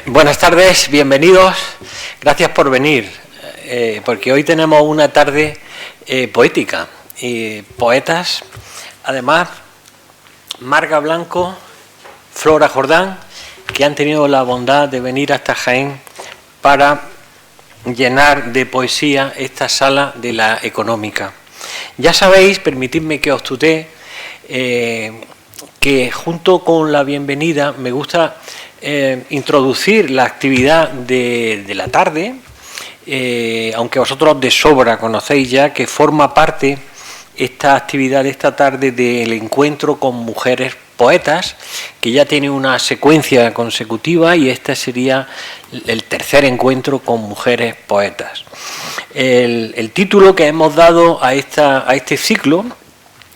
Buenas tardes, bienvenidos, gracias por venir, porque hoy tenemos una tarde poética, poetas, además Marga Blanco, Flora Jordán, que han tenido la bondad de venir hasta Jaén para llenar de poesía esta sala de la Económica. Ya sabéis, permitidme que os tutee, que junto con la bienvenida me gusta introducir la actividad de la tarde, aunque vosotros de sobra conocéis ya que forma parte esta actividad de esta tarde del encuentro con mujeres poetas, que ya tiene una secuencia consecutiva y este sería el tercer encuentro con mujeres poetas. El título que hemos dado a este ciclo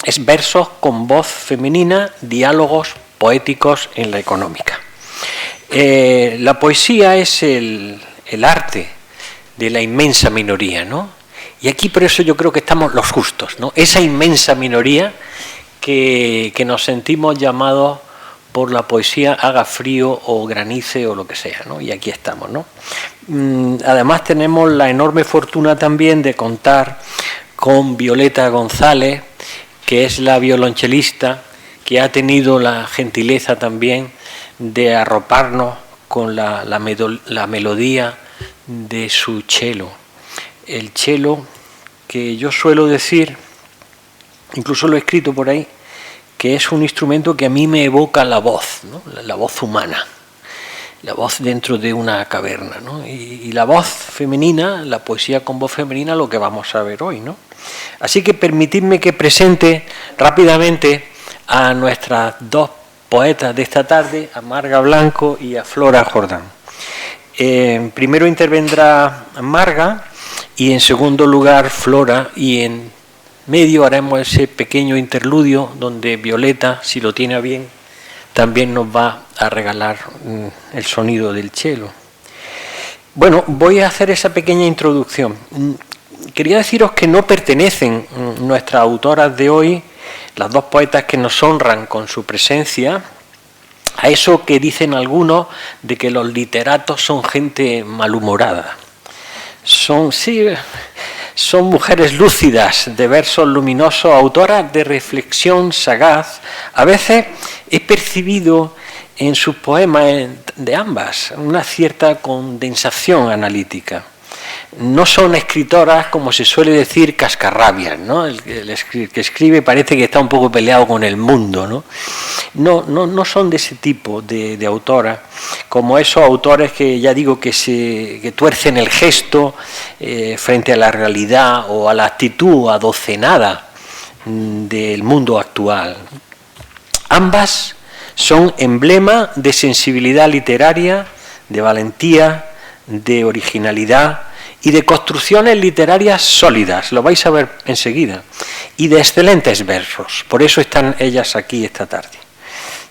es Versos con voz femenina, diálogos poéticos en la Económica. La poesía es el arte de la inmensa minoría, ¿no? Y aquí por eso yo creo que estamos los justos, ¿no? Esa inmensa minoría que nos sentimos llamados por la poesía, haga frío o granice o lo que sea, ¿no? Y aquí estamos, ¿no? Además tenemos la enorme fortuna también de contar con Violeta González, que es la violonchelista que ha tenido la gentileza también de arroparnos con la melodía de su cello. El cello, que yo suelo decir, incluso lo he escrito por ahí, que es un instrumento que a mí me evoca la voz, ¿no? La voz humana, la voz dentro de una caverna, ¿no? Y la voz femenina, la poesía con voz femenina, lo que vamos a ver hoy, ¿no? Así que permitidme que presente rápidamente a nuestras dos poetas de esta tarde, a Marga Blanco y a Flora Jordán. Primero intervendrá Marga y en segundo lugar Flora, y en medio haremos ese pequeño interludio donde Violeta, si lo tiene a bien, también nos va a regalar el sonido del cello. Bueno, voy a hacer esa pequeña introducción. Quería deciros que no pertenecen nuestras autoras de hoy, las dos poetas que nos honran con su presencia, a eso que dicen algunos de que los literatos son gente malhumorada. Son mujeres lúcidas, de versos luminosos, autoras de reflexión sagaz. A veces he percibido en sus poemas de ambas una cierta condensación analítica. No son escritoras, como se suele decir, cascarrabias, ¿no? El que escribe parece que está un poco peleado con el mundo, ¿no? No son de ese tipo de autoras, como esos autores que ya digo que tuercen el gesto frente a la realidad o a la actitud adocenada del mundo actual. Ambas son emblema de sensibilidad literaria, de valentía, de originalidad y de construcciones literarias sólidas, lo vais a ver enseguida, y de excelentes versos. Por eso están ellas aquí esta tarde.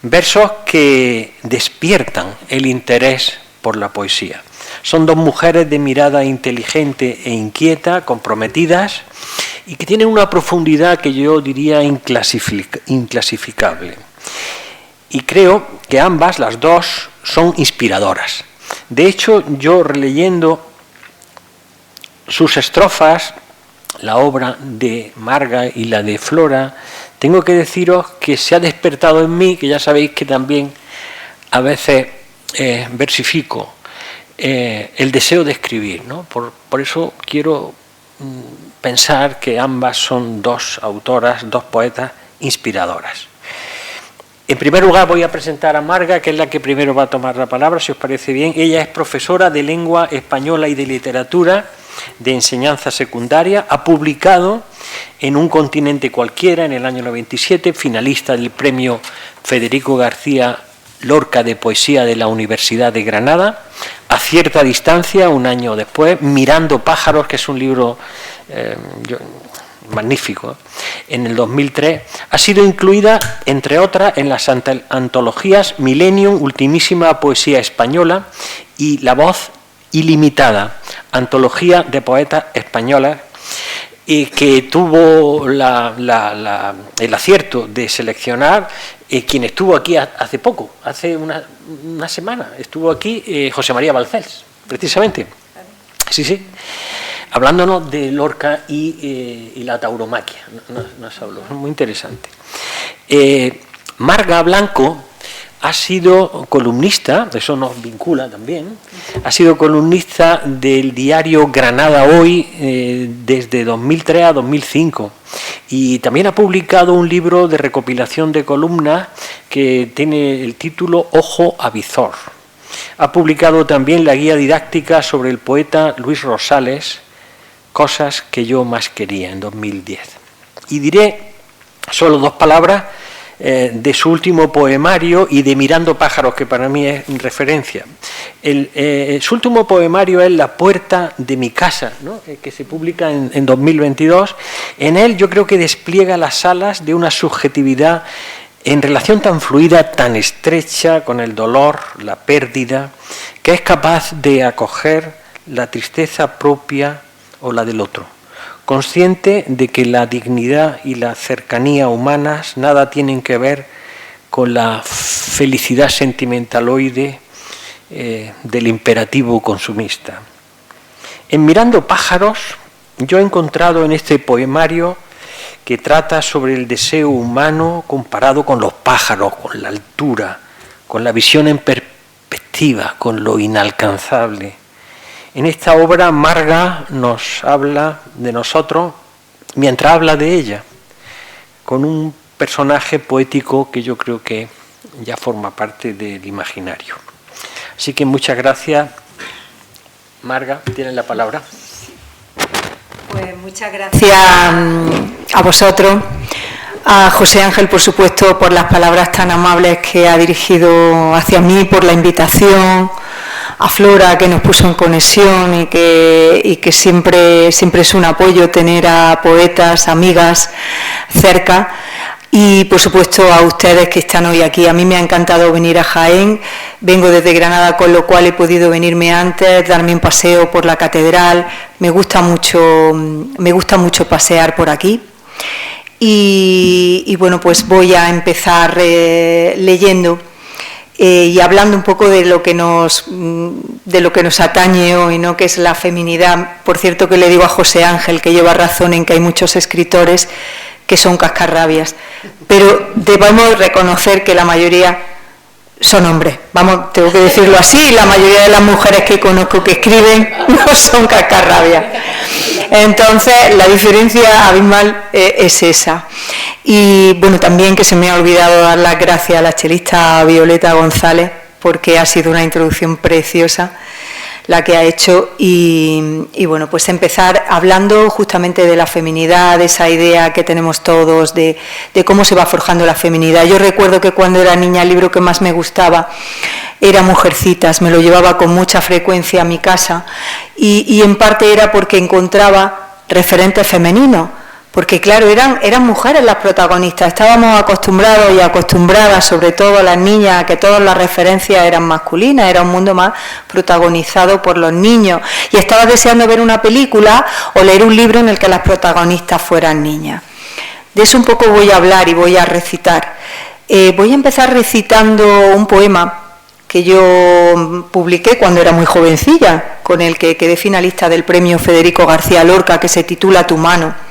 Versos que despiertan el interés por la poesía. Son dos mujeres de mirada inteligente e inquieta, comprometidas, y que tienen una profundidad que yo diría inclasificable. Y creo que ambas, las dos, son inspiradoras. De hecho, yo releyendo sus estrofas, la obra de Marga y la de Flora, tengo que deciros que se ha despertado en mí, que ya sabéis que también a veces versifico, el deseo de escribir, ¿no? Por eso quiero pensar que ambas son dos autoras, dos poetas inspiradoras. En primer lugar voy a presentar a Marga, que es la que primero va a tomar la palabra, si os parece bien. Ella es profesora de lengua española y de literatura de enseñanza secundaria, ha publicado en Un continente cualquiera en el año 97, finalista del premio Federico García Lorca de Poesía de la Universidad de Granada, A cierta distancia, un año después, Mirando pájaros, que es un libro magnífico, en el 2003, ha sido incluida, entre otras, en las antologías Millennium, Ultimísima Poesía Española y La Voz Ilimitada, antología de poetas españolas, que tuvo el acierto de seleccionar quien estuvo aquí hace poco, hace una semana, estuvo aquí José María Balcells, precisamente. Sí, hablándonos de Lorca y la tauromaquia, nos habló, muy interesante. Marga Blanco ha sido columnista, eso nos vincula también, ha sido columnista del diario Granada Hoy desde 2003 a 2005 y también ha publicado un libro de recopilación de columnas que tiene el título Ojo Avizor. Ha publicado también la guía didáctica sobre el poeta Luis Rosales, Cosas que yo más quería, en 2010. Y diré solo 2 palabras de su último poemario y de Mirando pájaros, que para mí es referencia. Su último poemario es La puerta de mi casa, ¿no? Que se publica en 2022. En él yo creo que despliega las alas de una subjetividad en relación tan fluida, tan estrecha con el dolor, la pérdida, que es capaz de acoger la tristeza propia o la del otro, consciente de que la dignidad y la cercanía humanas nada tienen que ver con la felicidad sentimentaloide del imperativo consumista. En Mirando pájaros, yo he encontrado en este poemario que trata sobre el deseo humano comparado con los pájaros, con la altura, con la visión en perspectiva, con lo inalcanzable. En esta obra Marga nos habla de nosotros mientras habla de ella, con un personaje poético que yo creo que ya forma parte del imaginario. Así que muchas gracias. Marga, tienes la palabra. Pues muchas gracias a vosotros, a José Ángel, por supuesto, por las palabras tan amables que ha dirigido hacia mí, por la invitación, a Flora, que nos puso en conexión y que siempre es un apoyo tener a poetas, amigas cerca. Y, por supuesto, a ustedes que están hoy aquí. A mí me ha encantado venir a Jaén. Vengo desde Granada, con lo cual he podido venirme antes, darme un paseo por la catedral. Me gusta mucho pasear por aquí. Y bueno, pues voy a empezar leyendo y hablando un poco de lo que nos atañe hoy, ¿no? Que es la feminidad. Por cierto, que le digo a José Ángel que lleva razón en que hay muchos escritores que son cascarrabias, pero debemos reconocer que la mayoría son hombres. Tengo que decirlo así, la mayoría de las mujeres que conozco que escriben no son cascarrabias. Entonces, la diferencia abismal es esa. Y bueno, también que se me ha olvidado dar las gracias a la chelista Violeta González, porque ha sido una introducción preciosa la que ha hecho, y bueno, pues empezar hablando justamente de la feminidad, de esa idea que tenemos todos, de cómo se va forjando la feminidad. Yo recuerdo que cuando era niña el libro que más me gustaba era Mujercitas, me lo llevaba con mucha frecuencia a mi casa, y en parte era porque encontraba referentes femeninos, porque claro, eran mujeres las protagonistas. Estábamos acostumbrados y acostumbradas, sobre todo las niñas, a que todas las referencias eran masculinas, era un mundo más protagonizado por los niños, y estaba deseando ver una película o leer un libro en el que las protagonistas fueran niñas. De eso un poco voy a hablar y voy a recitar. Voy a empezar recitando un poema que yo publiqué cuando era muy jovencilla, con el que quedé finalista del premio Federico García Lorca, que se titula Tu mano.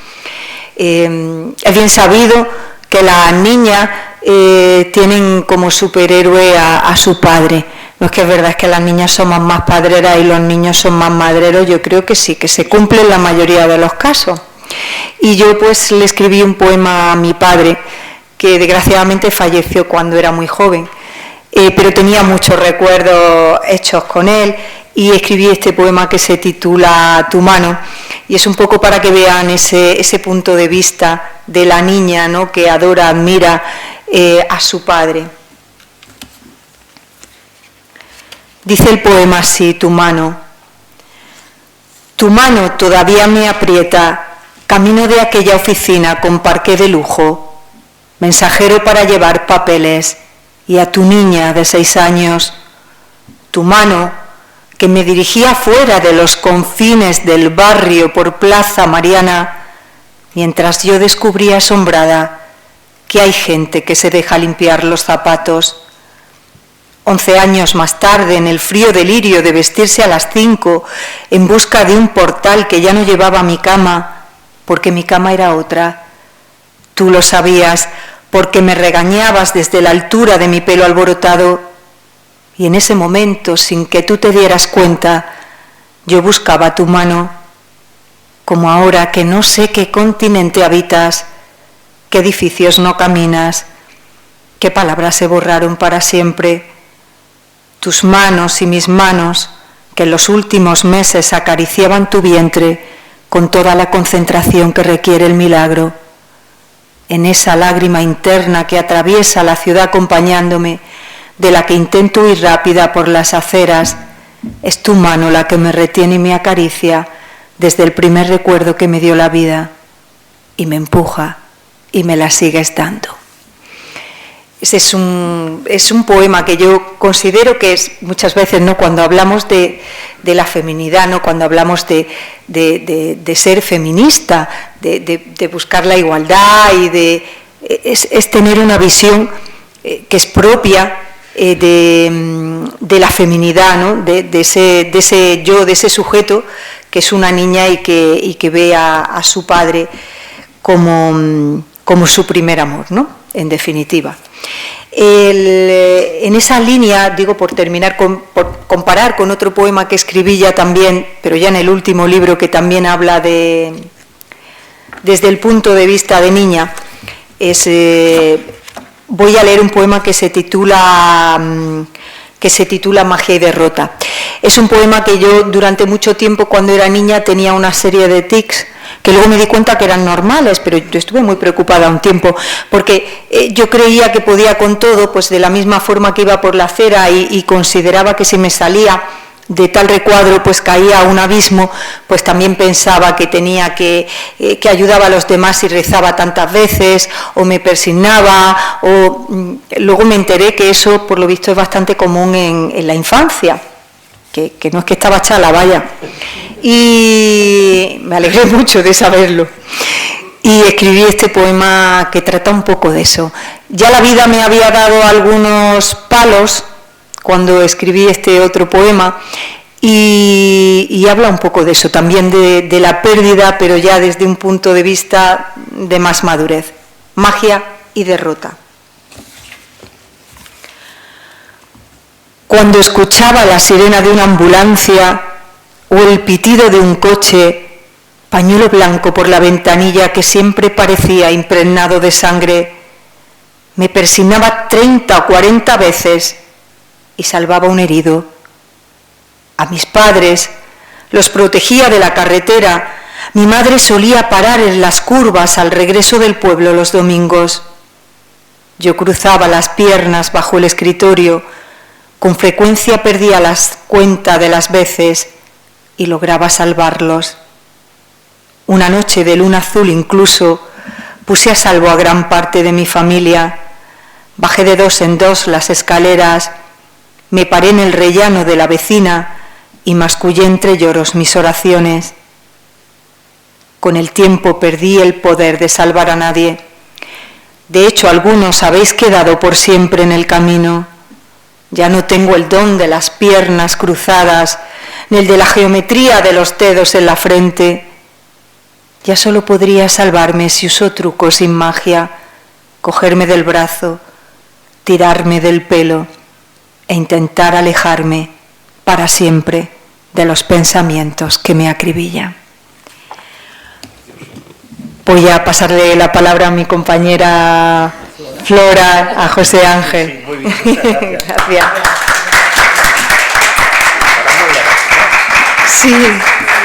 Es bien sabido que las niñas tienen como superhéroe a su padre. No es que es verdad, es que las niñas somos más padreras y los niños son más madreros. Yo creo que sí, que se cumple en la mayoría de los casos. Y yo pues le escribí un poema a mi padre, que desgraciadamente falleció cuando era muy joven, pero tenía muchos recuerdos hechos con él, y escribí este poema que se titula Tu mano, y es un poco para que vean ese punto de vista de la niña, ¿no?, que adora, admira a su padre. Dice el poema así: tu mano todavía me aprieta, camino de aquella oficina con parqué de lujo, mensajero para llevar papeles, y a tu niña de 6 años, tu mano que me dirigía fuera de los confines del barrio por Plaza Mariana, mientras yo descubría asombrada que hay gente que se deja limpiar los zapatos. 11 años más tarde, en el frío delirio de vestirse a las 5, en busca de un portal que ya no llevaba a mi cama, porque mi cama era otra. Tú lo sabías, porque me regañabas desde la altura de mi pelo alborotado, y en ese momento, sin que tú te dieras cuenta, yo buscaba tu mano, como ahora que no sé qué continente habitas, qué edificios no caminas, qué palabras se borraron para siempre. Tus manos y mis manos, que en los últimos meses acariciaban tu vientre con toda la concentración que requiere el milagro. En esa lágrima interna que atraviesa la ciudad acompañándome, de la que intento ir rápida por las aceras, es tu mano la que me retiene y me acaricia desde el primer recuerdo que me dio la vida, y me empuja y me la sigues dando. Ese es un poema que yo considero que es muchas veces, ¿no?, cuando hablamos de la feminidad, ¿no?, cuando hablamos de ser feminista, de buscar la igualdad, y es tener una visión que es propia de la feminidad, ¿no?, de ese yo, de ese sujeto que es una niña y que ve a su padre como su primer amor, ¿no?, en definitiva. En esa línea, digo, por terminar, por comparar con otro poema que escribí ya también, pero ya en el último libro, que también habla desde el punto de vista de niña, voy a leer un poema que se titula Magia y derrota. Es un poema que yo durante mucho tiempo, cuando era niña, tenía una serie de tics que luego me di cuenta que eran normales, pero yo estuve muy preocupada un tiempo, porque yo creía que podía con todo, pues de la misma forma que iba por la acera y consideraba que si me salía de tal recuadro pues caía a un abismo, pues también pensaba que tenía que ayudaba a los demás y rezaba tantas veces, o me persignaba, o luego me enteré que eso por lo visto es bastante común en la infancia, que no es que estaba chala, vaya, y me alegré mucho de saberlo. Y escribí este poema que trata un poco de eso. Ya la vida me había dado algunos palos cuando escribí este otro poema, y habla un poco de eso, también de la pérdida, pero ya desde un punto de vista de más madurez. Magia y derrota. Cuando escuchaba la sirena de una ambulancia o el pitido de un coche, pañuelo blanco por la ventanilla que siempre parecía impregnado de sangre, me persignaba 30 o 40 veces y salvaba un herido. A mis padres los protegía de la carretera. Mi madre solía parar en las curvas al regreso del pueblo los domingos. Yo cruzaba las piernas bajo el escritorio. Con frecuencia perdía las cuentas de las veces y lograba salvarlos. Una noche de luna azul incluso puse a salvo a gran parte de mi familia. Bajé de 2 en 2 las escaleras, me paré en el rellano de la vecina y mascullé entre lloros mis oraciones. Con el tiempo perdí el poder de salvar a nadie. De hecho, algunos habéis quedado por siempre en el camino. Ya no tengo el don de las piernas cruzadas, ni el de la geometría de los dedos en la frente. Ya solo podría salvarme si uso trucos sin magia, cogerme del brazo, tirarme del pelo e intentar alejarme para siempre de los pensamientos que me acribillan. Voy a pasarle la palabra a mi compañera Flora, a José Ángel. Sí, muy bien, gracias.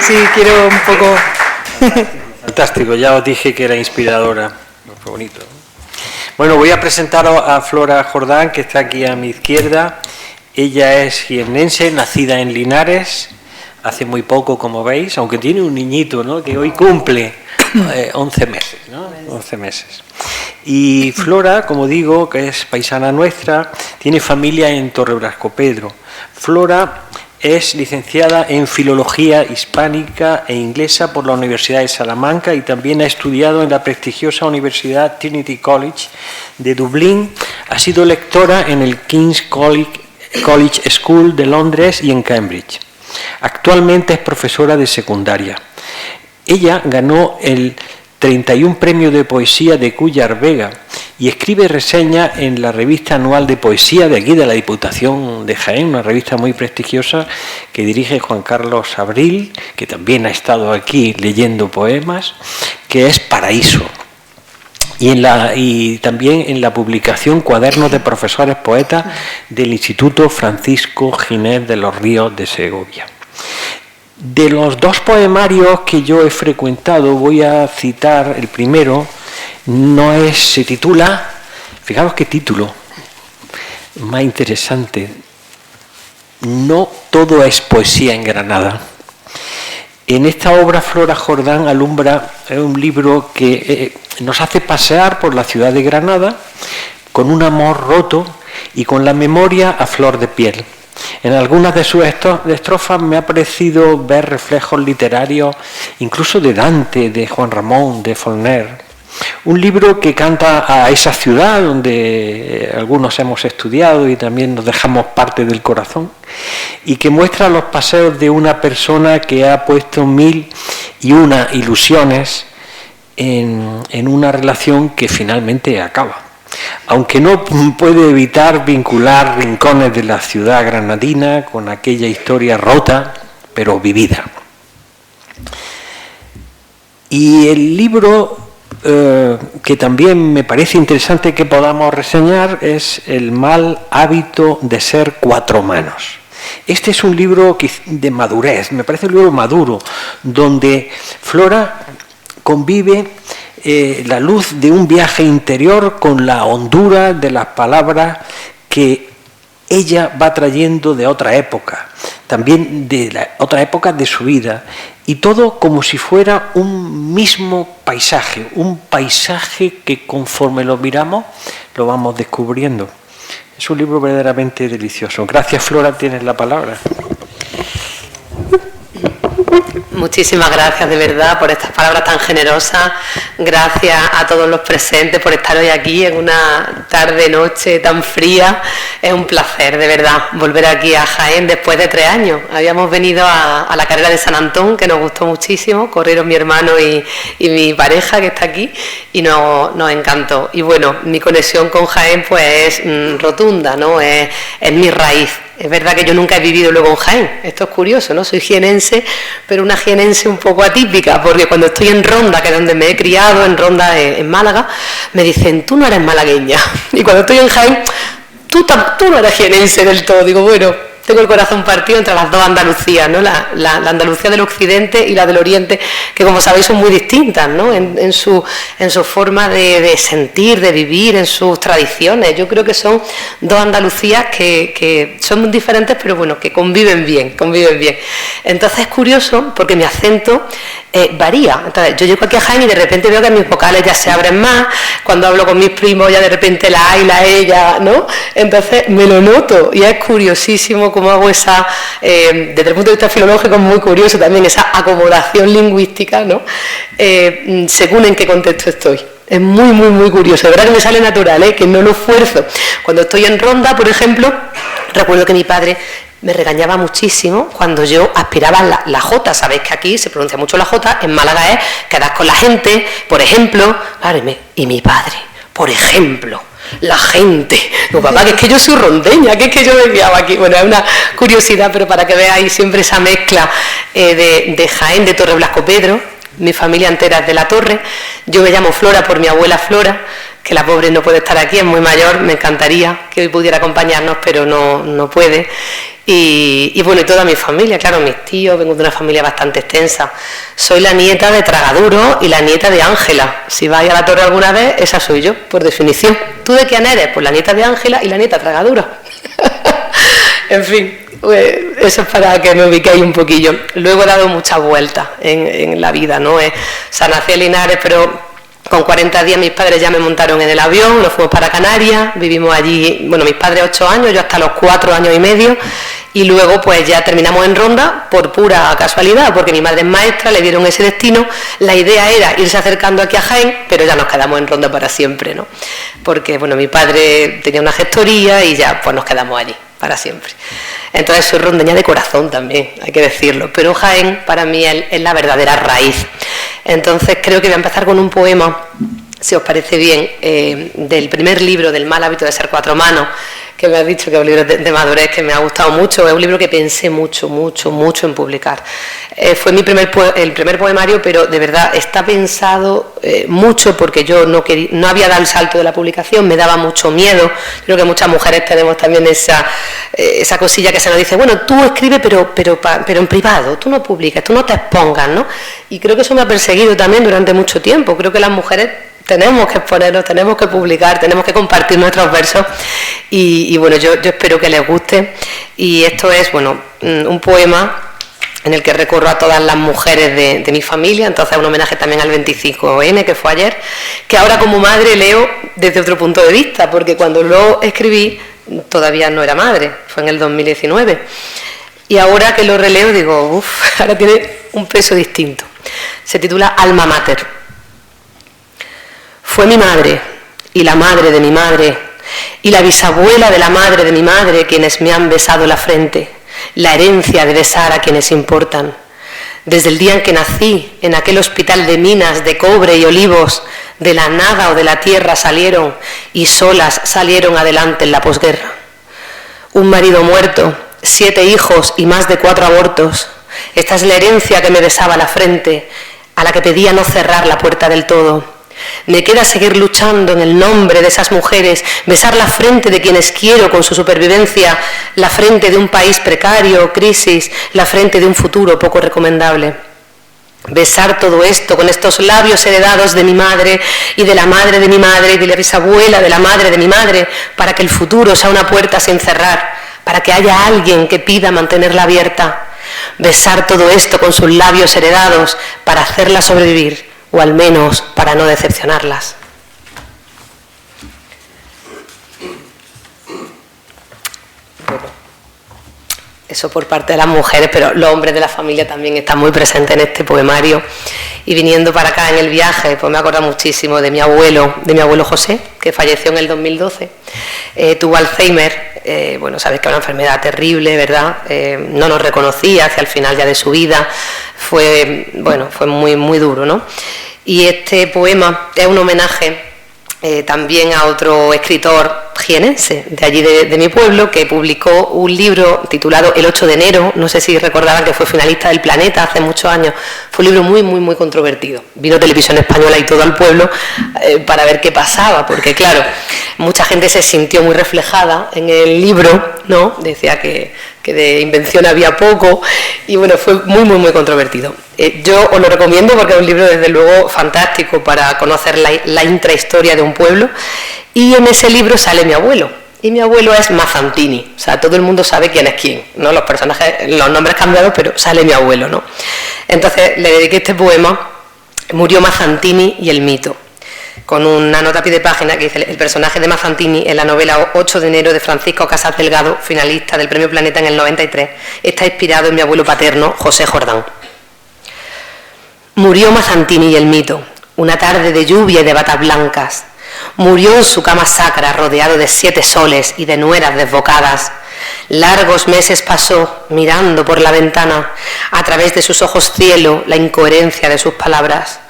Sí, quiero un poco... Fantástico, ya os dije que era inspiradora. Fue bonito. Bueno, voy a presentaros a Flora Jordán, que está aquí a mi izquierda. Ella es jiennense, nacida en Linares, hace muy poco, como veis, aunque tiene un niñito, ¿no?, que hoy cumple 11 meses, ¿no? 11 meses. Y Flora, como digo, que es paisana nuestra, tiene familia en Torre Brasco Pedro. Flora es licenciada en Filología Hispánica e Inglesa por la Universidad de Salamanca y también ha estudiado en la prestigiosa Universidad Trinity College de Dublín. Ha sido lectora en el King's College School de Londres y en Cambridge. Actualmente es profesora de secundaria. Ella ganó el 31 Premio de Poesía de Cúllar Vega y escribe reseñas en la revista anual de poesía de aquí, de la Diputación de Jaén, una revista muy prestigiosa que dirige Juan Carlos Abril, que también ha estado aquí leyendo poemas, que es Paraíso. Y también en la publicación Cuadernos de Profesores Poetas del Instituto Francisco Ginés de los Ríos de Segovia. De los dos poemarios que yo he frecuentado, voy a citar el primero. Se titula, fijaros qué título más interesante, No todo es poesía en Granada. En esta obra Flora Jordán alumbra un libro que nos hace pasear por la ciudad de Granada con un amor roto y con la memoria a flor de piel. En algunas de sus estrofas me ha parecido ver reflejos literarios, incluso de Dante, de Juan Ramón, de Faulkner. Un libro que canta a esa ciudad donde algunos hemos estudiado y también nos dejamos parte del corazón, y que muestra los paseos de una persona que ha puesto 1001 ilusiones en una relación que finalmente acaba. Aunque no puede evitar vincular rincones de la ciudad granadina con aquella historia rota, pero vivida. Y el libro que también me parece interesante que podamos reseñar es El mal hábito de ser cuatro manos. Este es un libro de madurez, me parece un libro maduro, donde Flora convive la luz de un viaje interior con la hondura de las palabras que ella va trayendo de otra época, también de otra época de su vida, y todo como si fuera un mismo paisaje, un paisaje que conforme lo miramos lo vamos descubriendo. Es un libro verdaderamente delicioso. Gracias, Flora, tienes la palabra. Muchísimas gracias de verdad por estas palabras tan generosas. Gracias a todos los presentes por estar hoy aquí en una tarde-noche tan fría. Es un placer de verdad volver aquí a Jaén después de 3 años. Habíamos venido a la carrera de San Antón, que nos gustó muchísimo. Corrieron mi hermano y mi pareja que está aquí y nos encantó. Y bueno, mi conexión con Jaén pues es rotunda, ¿no? Es mi raíz. Es verdad que yo nunca he vivido luego en Jaén, esto es curioso, ¿no? Soy jienense, pero una jienense un poco atípica, porque cuando estoy en Ronda, que es donde me he criado, en Ronda, en Málaga, me dicen, tú no eres malagueña. Y cuando estoy en Jaén, tú no eres jienense del todo. Digo, bueno, tengo el corazón partido entre las dos Andalucías, ¿no? La Andalucía del occidente y la del oriente, que como sabéis son muy distintas, ¿no? En su forma de sentir, de vivir, en sus tradiciones. Yo creo que son dos Andalucías que son muy diferentes, pero bueno, que conviven bien. Entonces es curioso porque mi acento varía. Entonces yo llego aquí a Jaén y de repente veo que mis vocales ya se abren más. Cuando hablo con mis primos ya de repente la A y la E ya, ¿no? Entonces me lo noto y es curiosísimo cómo hago esa, desde el punto de vista filológico es muy curioso también esa acomodación lingüística, ¿no? Según en qué contexto estoy. Es muy, muy, muy curioso. De verdad que me sale natural, que no lo esfuerzo. Cuando estoy en Ronda, por ejemplo, recuerdo que mi padre me regañaba muchísimo cuando yo aspiraba la J. Sabéis que aquí se pronuncia mucho la J, en Málaga es quedar con la gente, por ejemplo. Claro, y mi padre, por ejemplo, la gente. No, papá, que es que yo soy rondeña, que es que yo me criaba aquí. Bueno, es una curiosidad, pero para que veáis siempre esa mezcla de Jaén, de Torre Blasco Pedro. Mi familia entera es de la Torre. Yo me llamo Flora por mi abuela Flora, que la pobre no puede estar aquí, es muy mayor. Me encantaría que hoy pudiera acompañarnos, pero no puede. Y bueno, y toda mi familia, claro, mis tíos, vengo de una familia bastante extensa. Soy la nieta de Tragaduro y la nieta de Ángela. Si vais a la Torre alguna vez, esa soy yo, por definición. ¿Tú de quién eres? Pues la nieta de Ángela y la nieta de Tragaduro. En fin, pues eso es para que me ubiquéis un poquillo. Luego he dado muchas vueltas en la vida, ¿no? O sea, nací en Linares, pero Con 40 días mis padres ya me montaron en el avión, nos fuimos para Canarias, vivimos allí, bueno, mis padres 8 años, yo hasta los 4 años y medio, y luego pues ya terminamos en Ronda por pura casualidad, porque mi madre es maestra, le dieron ese destino, la idea era irse acercando aquí a Jaén, pero ya nos quedamos en Ronda para siempre, ¿no? Porque, bueno, mi padre tenía una gestoría y ya pues nos quedamos allí para siempre. Entonces soy rondeña de corazón también, hay que decirlo, pero Jaén para mí es la verdadera raíz. Entonces creo que voy a empezar con un poema, si os parece bien, del primer libro, del mal hábito de ser cuatro manos, que me has dicho que es un libro de madurez que me ha gustado mucho, es un libro que pensé mucho en publicar. Fue el primer poemario, pero de verdad está pensado mucho porque yo no había dado el salto de la publicación, me daba mucho miedo. Creo que muchas mujeres tenemos también esa cosilla que se nos dice, bueno, tú escribe pero en privado, tú no publiques, tú no te expongas, ¿no? Y creo que eso me ha perseguido también durante mucho tiempo. Creo que las mujeres tenemos que exponernos, tenemos que publicar, tenemos que compartir nuestros versos y bueno, yo espero que les guste. Y esto es, bueno, un poema en el que recorro a todas las mujeres de mi familia, entonces un homenaje también al 25N, que fue ayer, que ahora como madre leo desde otro punto de vista, porque cuando lo escribí todavía no era madre, fue en el 2019. Y ahora que lo releo digo, ahora tiene un peso distinto. Se titula Alma Mater. Fue mi madre, y la madre de mi madre, y la bisabuela de la madre de mi madre quienes me han besado la frente, la herencia de besar a quienes importan. Desde el día en que nací, en aquel hospital de minas, de cobre y olivos, de la nada o de la tierra salieron, y solas salieron adelante en la posguerra. Un marido muerto, 7 hijos y más de 4 abortos. Esta es la herencia que me besaba la frente, a la que pedía no cerrar la puerta del todo. Me queda seguir luchando en el nombre de esas mujeres, besar la frente de quienes quiero con su supervivencia, la frente de un país precario, crisis, la frente de un futuro poco recomendable. Besar todo esto con estos labios heredados de mi madre y de la madre de mi madre y de la bisabuela de la madre de mi madre, para que el futuro sea una puerta sin cerrar, para que haya alguien que pida mantenerla abierta. Besar todo esto con sus labios heredados para hacerla sobrevivir, o al menos para no decepcionarlas. Bueno, eso por parte de las mujeres, pero los hombres de la familia también están muy presentes en este poemario. Y viniendo para acá en el viaje, pues me acuerdo muchísimo de mi abuelo José, que falleció en el 2012. Tuvo Alzheimer, bueno, sabes que era una enfermedad terrible, ¿verdad? No nos reconocía hacia el final ya de su vida. Fue muy, muy duro, ¿no? Y este poema es un homenaje también a otro escritor jienense de allí de mi pueblo, que publicó un libro titulado El 8 de enero, no sé si recordarán que fue finalista del Planeta hace muchos años. Fue un libro muy, muy, muy controvertido. Vino Televisión Española y todo al pueblo para ver qué pasaba, porque claro, mucha gente se sintió muy reflejada en el libro, ¿no? Decía que de invención había poco, y bueno, fue muy, muy, muy controvertido. Yo os lo recomiendo porque es un libro desde luego fantástico para conocer la intrahistoria de un pueblo, y en ese libro sale mi abuelo, y mi abuelo es Mazzantini, o sea, todo el mundo sabe quién es quién, ¿no? Los personajes, los nombres cambiados, pero sale mi abuelo, ¿no? Entonces le dediqué este poema, Murió Mazzantini y el mito, con una nota a pie de página que dice: el personaje de Mazzantini en la novela 8 de enero de Francisco Casas Delgado, finalista del Premio Planeta en el 93, está inspirado en mi abuelo paterno, José Jordán. Murió Mazzantini y el mito, una tarde de lluvia y de batas blancas. Murió en su cama sacra, rodeado de 7 soles y de nueras desbocadas. Largos meses pasó mirando por la ventana, a través de sus ojos cielo, la incoherencia de sus palabras.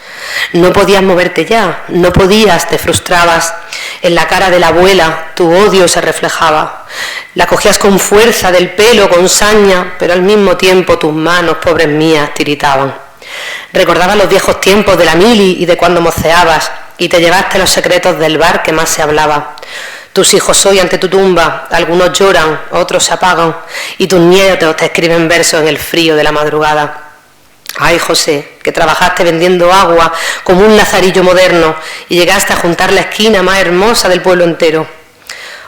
No podías moverte ya, no podías, te frustrabas. En la cara de la abuela tu odio se reflejaba. La cogías con fuerza del pelo, con saña, pero al mismo tiempo tus manos, pobres mías, tiritaban. Recordabas los viejos tiempos de la mili y de cuando moceabas, y te llevaste los secretos del bar que más se hablaba. Tus hijos hoy ante tu tumba, algunos lloran, otros se apagan, y tus nietos te escriben versos en el frío de la madrugada. Ay, José, que trabajaste vendiendo agua como un lazarillo moderno y llegaste a juntar la esquina más hermosa del pueblo entero.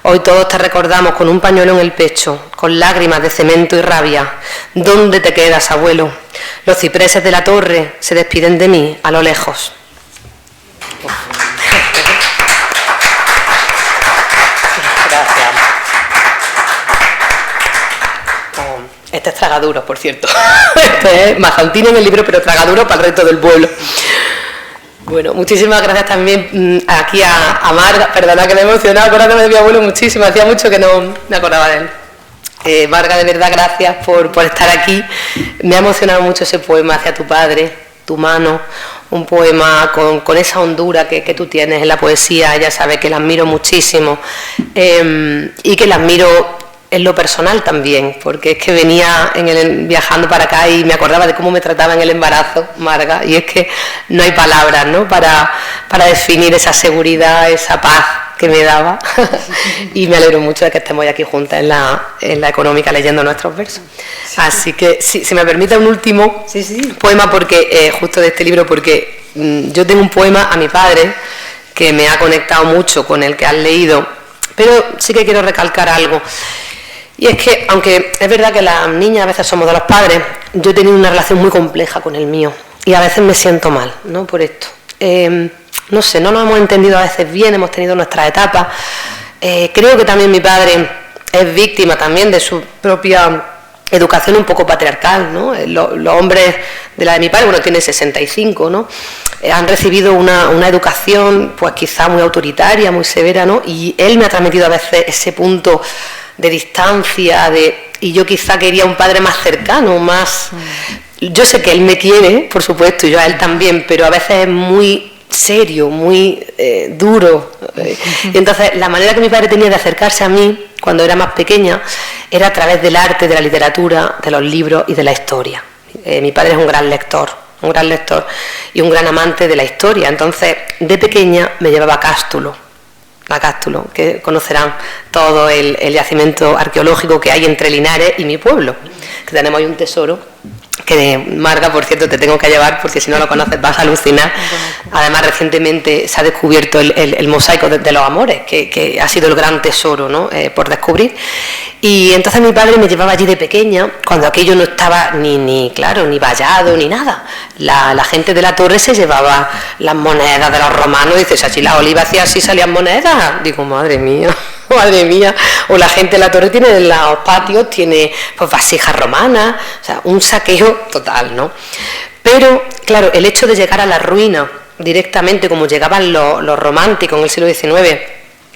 Hoy todos te recordamos con un pañuelo en el pecho, con lágrimas de cemento y rabia. ¿Dónde te quedas, abuelo? Los cipreses de la torre se despiden de mí a lo lejos. Gracias. Este es tragaduro, por cierto. Este es Mazantini en el libro, pero tragaduro para el resto del pueblo. Bueno, muchísimas gracias también aquí a Marga. Perdona que me he emocionado acordándome de mi abuelo muchísimo. Hacía mucho que no me acordaba de él. Marga, de verdad, gracias por estar aquí. Me ha emocionado mucho ese poema hacia tu padre, tu mano. Un poema con esa hondura que tú tienes en la poesía. Ya sabes que la admiro muchísimo y que la admiro en lo personal también, porque es que venía viajando para acá y me acordaba de cómo me trataba en el embarazo, Marga, y es que no hay palabras, ¿no?, para definir esa seguridad, esa paz que me daba. Y me alegro mucho de que estemos hoy aquí juntas en la Económica leyendo nuestros versos. Así que, si me permite un último poema, porque justo de este libro, porque yo tengo un poema a mi padre que me ha conectado mucho con el que has leído, pero sí que quiero recalcar algo. Y es que, aunque es verdad que las niñas a veces somos de los padres, yo he tenido una relación muy compleja con el mío y a veces me siento mal, ¿no?, por esto. No sé, no nos hemos entendido a veces bien, hemos tenido nuestras etapas. Creo que también mi padre es víctima también de su propia educación un poco patriarcal, ¿no? Los hombres de la de mi padre, bueno, tiene 65, ¿no?, han recibido una educación pues quizá muy autoritaria, muy severa, ¿no?, y él me ha transmitido a veces ese punto de distancia, y yo quizá quería un padre más cercano, más... Yo sé que él me quiere, por supuesto, y yo a él también, pero a veces es muy serio, muy duro. Y entonces la manera que mi padre tenía de acercarse a mí cuando era más pequeña era a través del arte, de la literatura, de los libros y de la historia. Mi padre es un gran lector y un gran amante de la historia. Entonces, de pequeña me llevaba a Cástulo, que conocerán todo el yacimiento arqueológico que hay entre Linares y mi pueblo, que tenemos ahí un tesoro que, Marga, por cierto, te tengo que llevar porque si no lo conoces vas a alucinar. Además, recientemente se ha descubierto el mosaico de los amores, que ha sido el gran tesoro, ¿no?, por descubrir. Y entonces mi padre me llevaba allí de pequeña, cuando aquello no estaba ni vallado ni nada. La gente de la torre se llevaba las monedas de los romanos, y dices, así la oliva hacía así, salían monedas. Digo, madre mía. O la gente de la torre tiene en los patios, tiene pues vasijas romanas, o sea, un saqueo total, ¿no? Pero, claro, el hecho de llegar a la ruina directamente, como llegaban los románticos en el siglo XIX,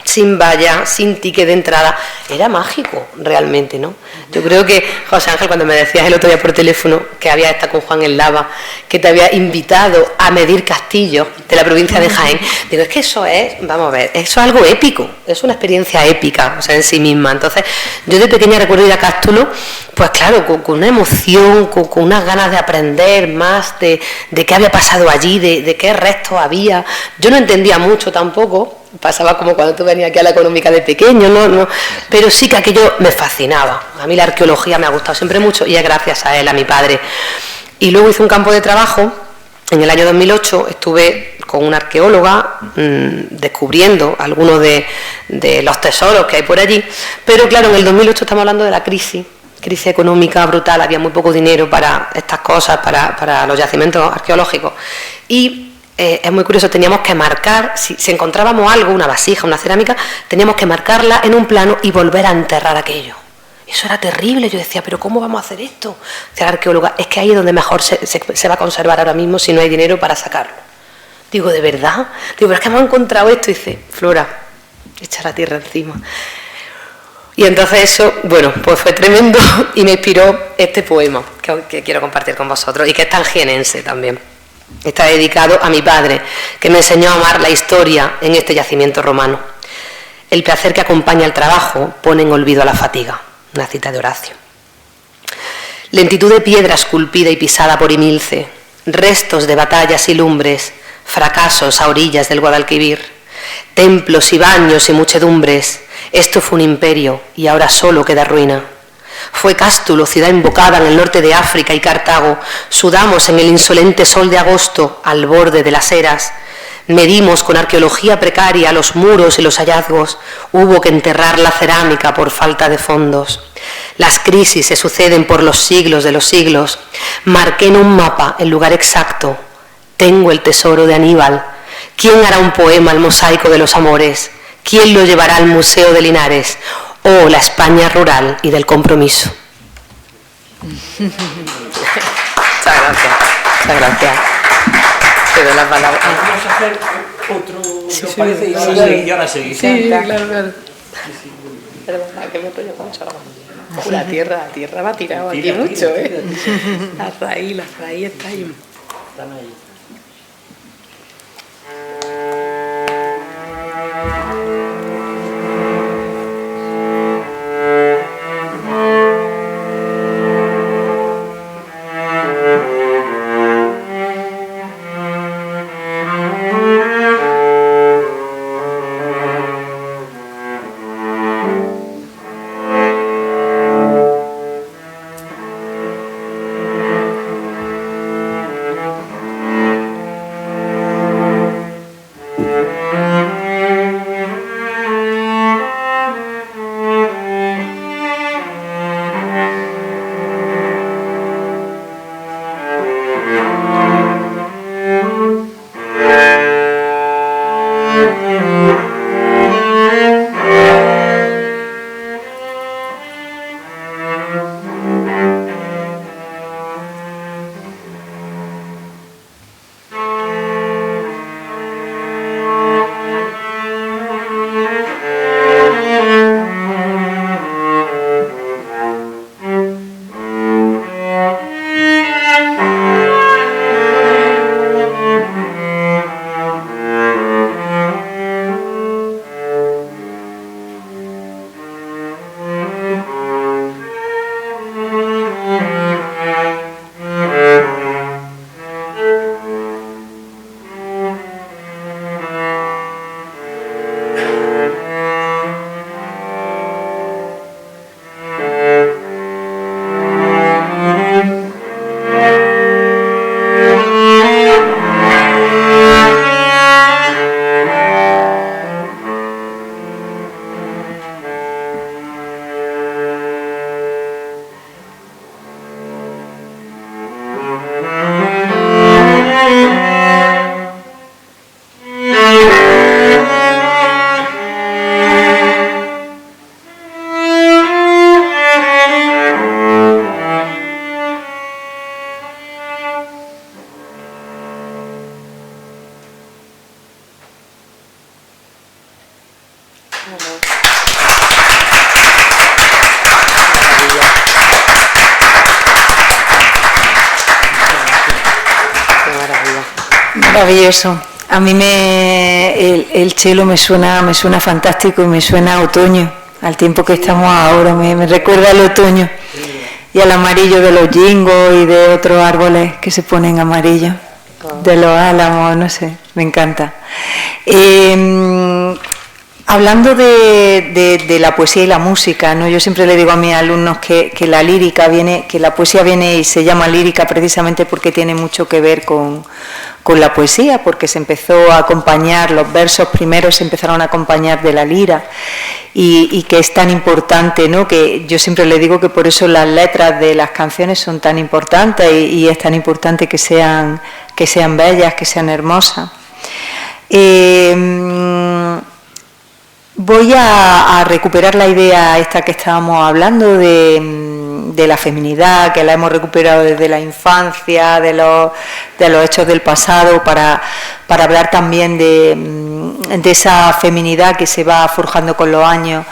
sin valla, sin ticket de entrada, era mágico realmente, ¿no? Yo creo que, José Ángel, cuando me decías el otro día por teléfono que había estado con Juan en Lava, que te había invitado a medir castillos de la provincia de Jaén, digo, es que eso es, vamos a ver, eso es algo épico, es una experiencia épica, o sea, en sí misma. Entonces, yo de pequeña recuerdo ir a Cástulo, pues claro, con una emoción, con unas ganas de aprender más de qué había pasado allí, de qué restos había. Yo no entendía mucho tampoco. Pasaba como cuando tú venías aquí a la Económica de pequeño, ¿no? Pero sí que aquello me fascinaba. A mí la arqueología me ha gustado siempre mucho y es gracias a él, a mi padre. Y luego hice un campo de trabajo. En el año 2008 estuve con una arqueóloga descubriendo algunos de los tesoros que hay por allí. Pero claro, en el 2008 estamos hablando de la crisis económica brutal. Había muy poco dinero para estas cosas, para los yacimientos arqueológicos. Y es muy curioso, teníamos que marcar, si encontrábamos algo, una vasija, una cerámica, teníamos que marcarla en un plano y volver a enterrar aquello. Eso era terrible. Yo decía, ¿pero cómo vamos a hacer esto? Decía la arqueóloga, es que ahí es donde mejor se va a conservar ahora mismo si no hay dinero para sacarlo. Digo, ¿de verdad? Digo, pero es que hemos encontrado esto. Y dice, Flora, echa la tierra encima. Y entonces eso, bueno, pues fue tremendo y me inspiró este poema que quiero compartir con vosotros y que es tan jienense también. Está dedicado a mi padre, que me enseñó a amar la historia en este yacimiento romano. El placer que acompaña el trabajo pone en olvido a la fatiga. Una cita de Horacio. Lentitud de piedra esculpida y pisada por Himilce, restos de batallas y lumbres, fracasos a orillas del Guadalquivir, templos y baños y muchedumbres. Esto fue un imperio y ahora solo queda ruina. Fue Cástulo, ciudad invocada en el norte de África, y Cartago. Sudamos en el insolente sol de agosto al borde de las eras. Medimos con arqueología precaria los muros y los hallazgos. Hubo que enterrar la cerámica por falta de fondos. Las crisis se suceden por los siglos de los siglos. Marqué en un mapa el lugar exacto. Tengo el tesoro de Aníbal. ¿Quién hará un poema al mosaico de los amores? ¿Quién lo llevará al Museo de Linares? Oh, la España rural y del compromiso. Muchas gracias. Muchas gracias. Te doy las palabras. Vamos a hacer otro, Sí, parece? Y ahora seguís. Sí, claro, claro. Perdona, que me apoyo mucho. La tierra me ha tirado aquí mucho, ¿eh? La raíz está ahí. Están ahí. Maravilloso. A mí el cello me suena fantástico y me suena a otoño, al tiempo que estamos ahora, me recuerda al otoño y al amarillo de los jingos y de otros árboles que se ponen amarillos, de los álamos, no sé, me encanta. Hablando de la poesía y la música, ¿no? Yo siempre le digo a mis alumnos que la lírica viene, que la poesía viene y se llama lírica precisamente porque tiene mucho que ver con la poesía, porque se empezó a acompañar, los versos primeros se empezaron a acompañar de la lira y que es tan importante, ¿no? Que yo siempre le digo que por eso las letras de las canciones son tan importantes y es tan importante que sean bellas, que sean hermosas. Voy a recuperar la idea esta que estábamos hablando de la feminidad, que la hemos recuperado desde la infancia, de los hechos del pasado, para hablar también de esa feminidad que se va forjando con los años.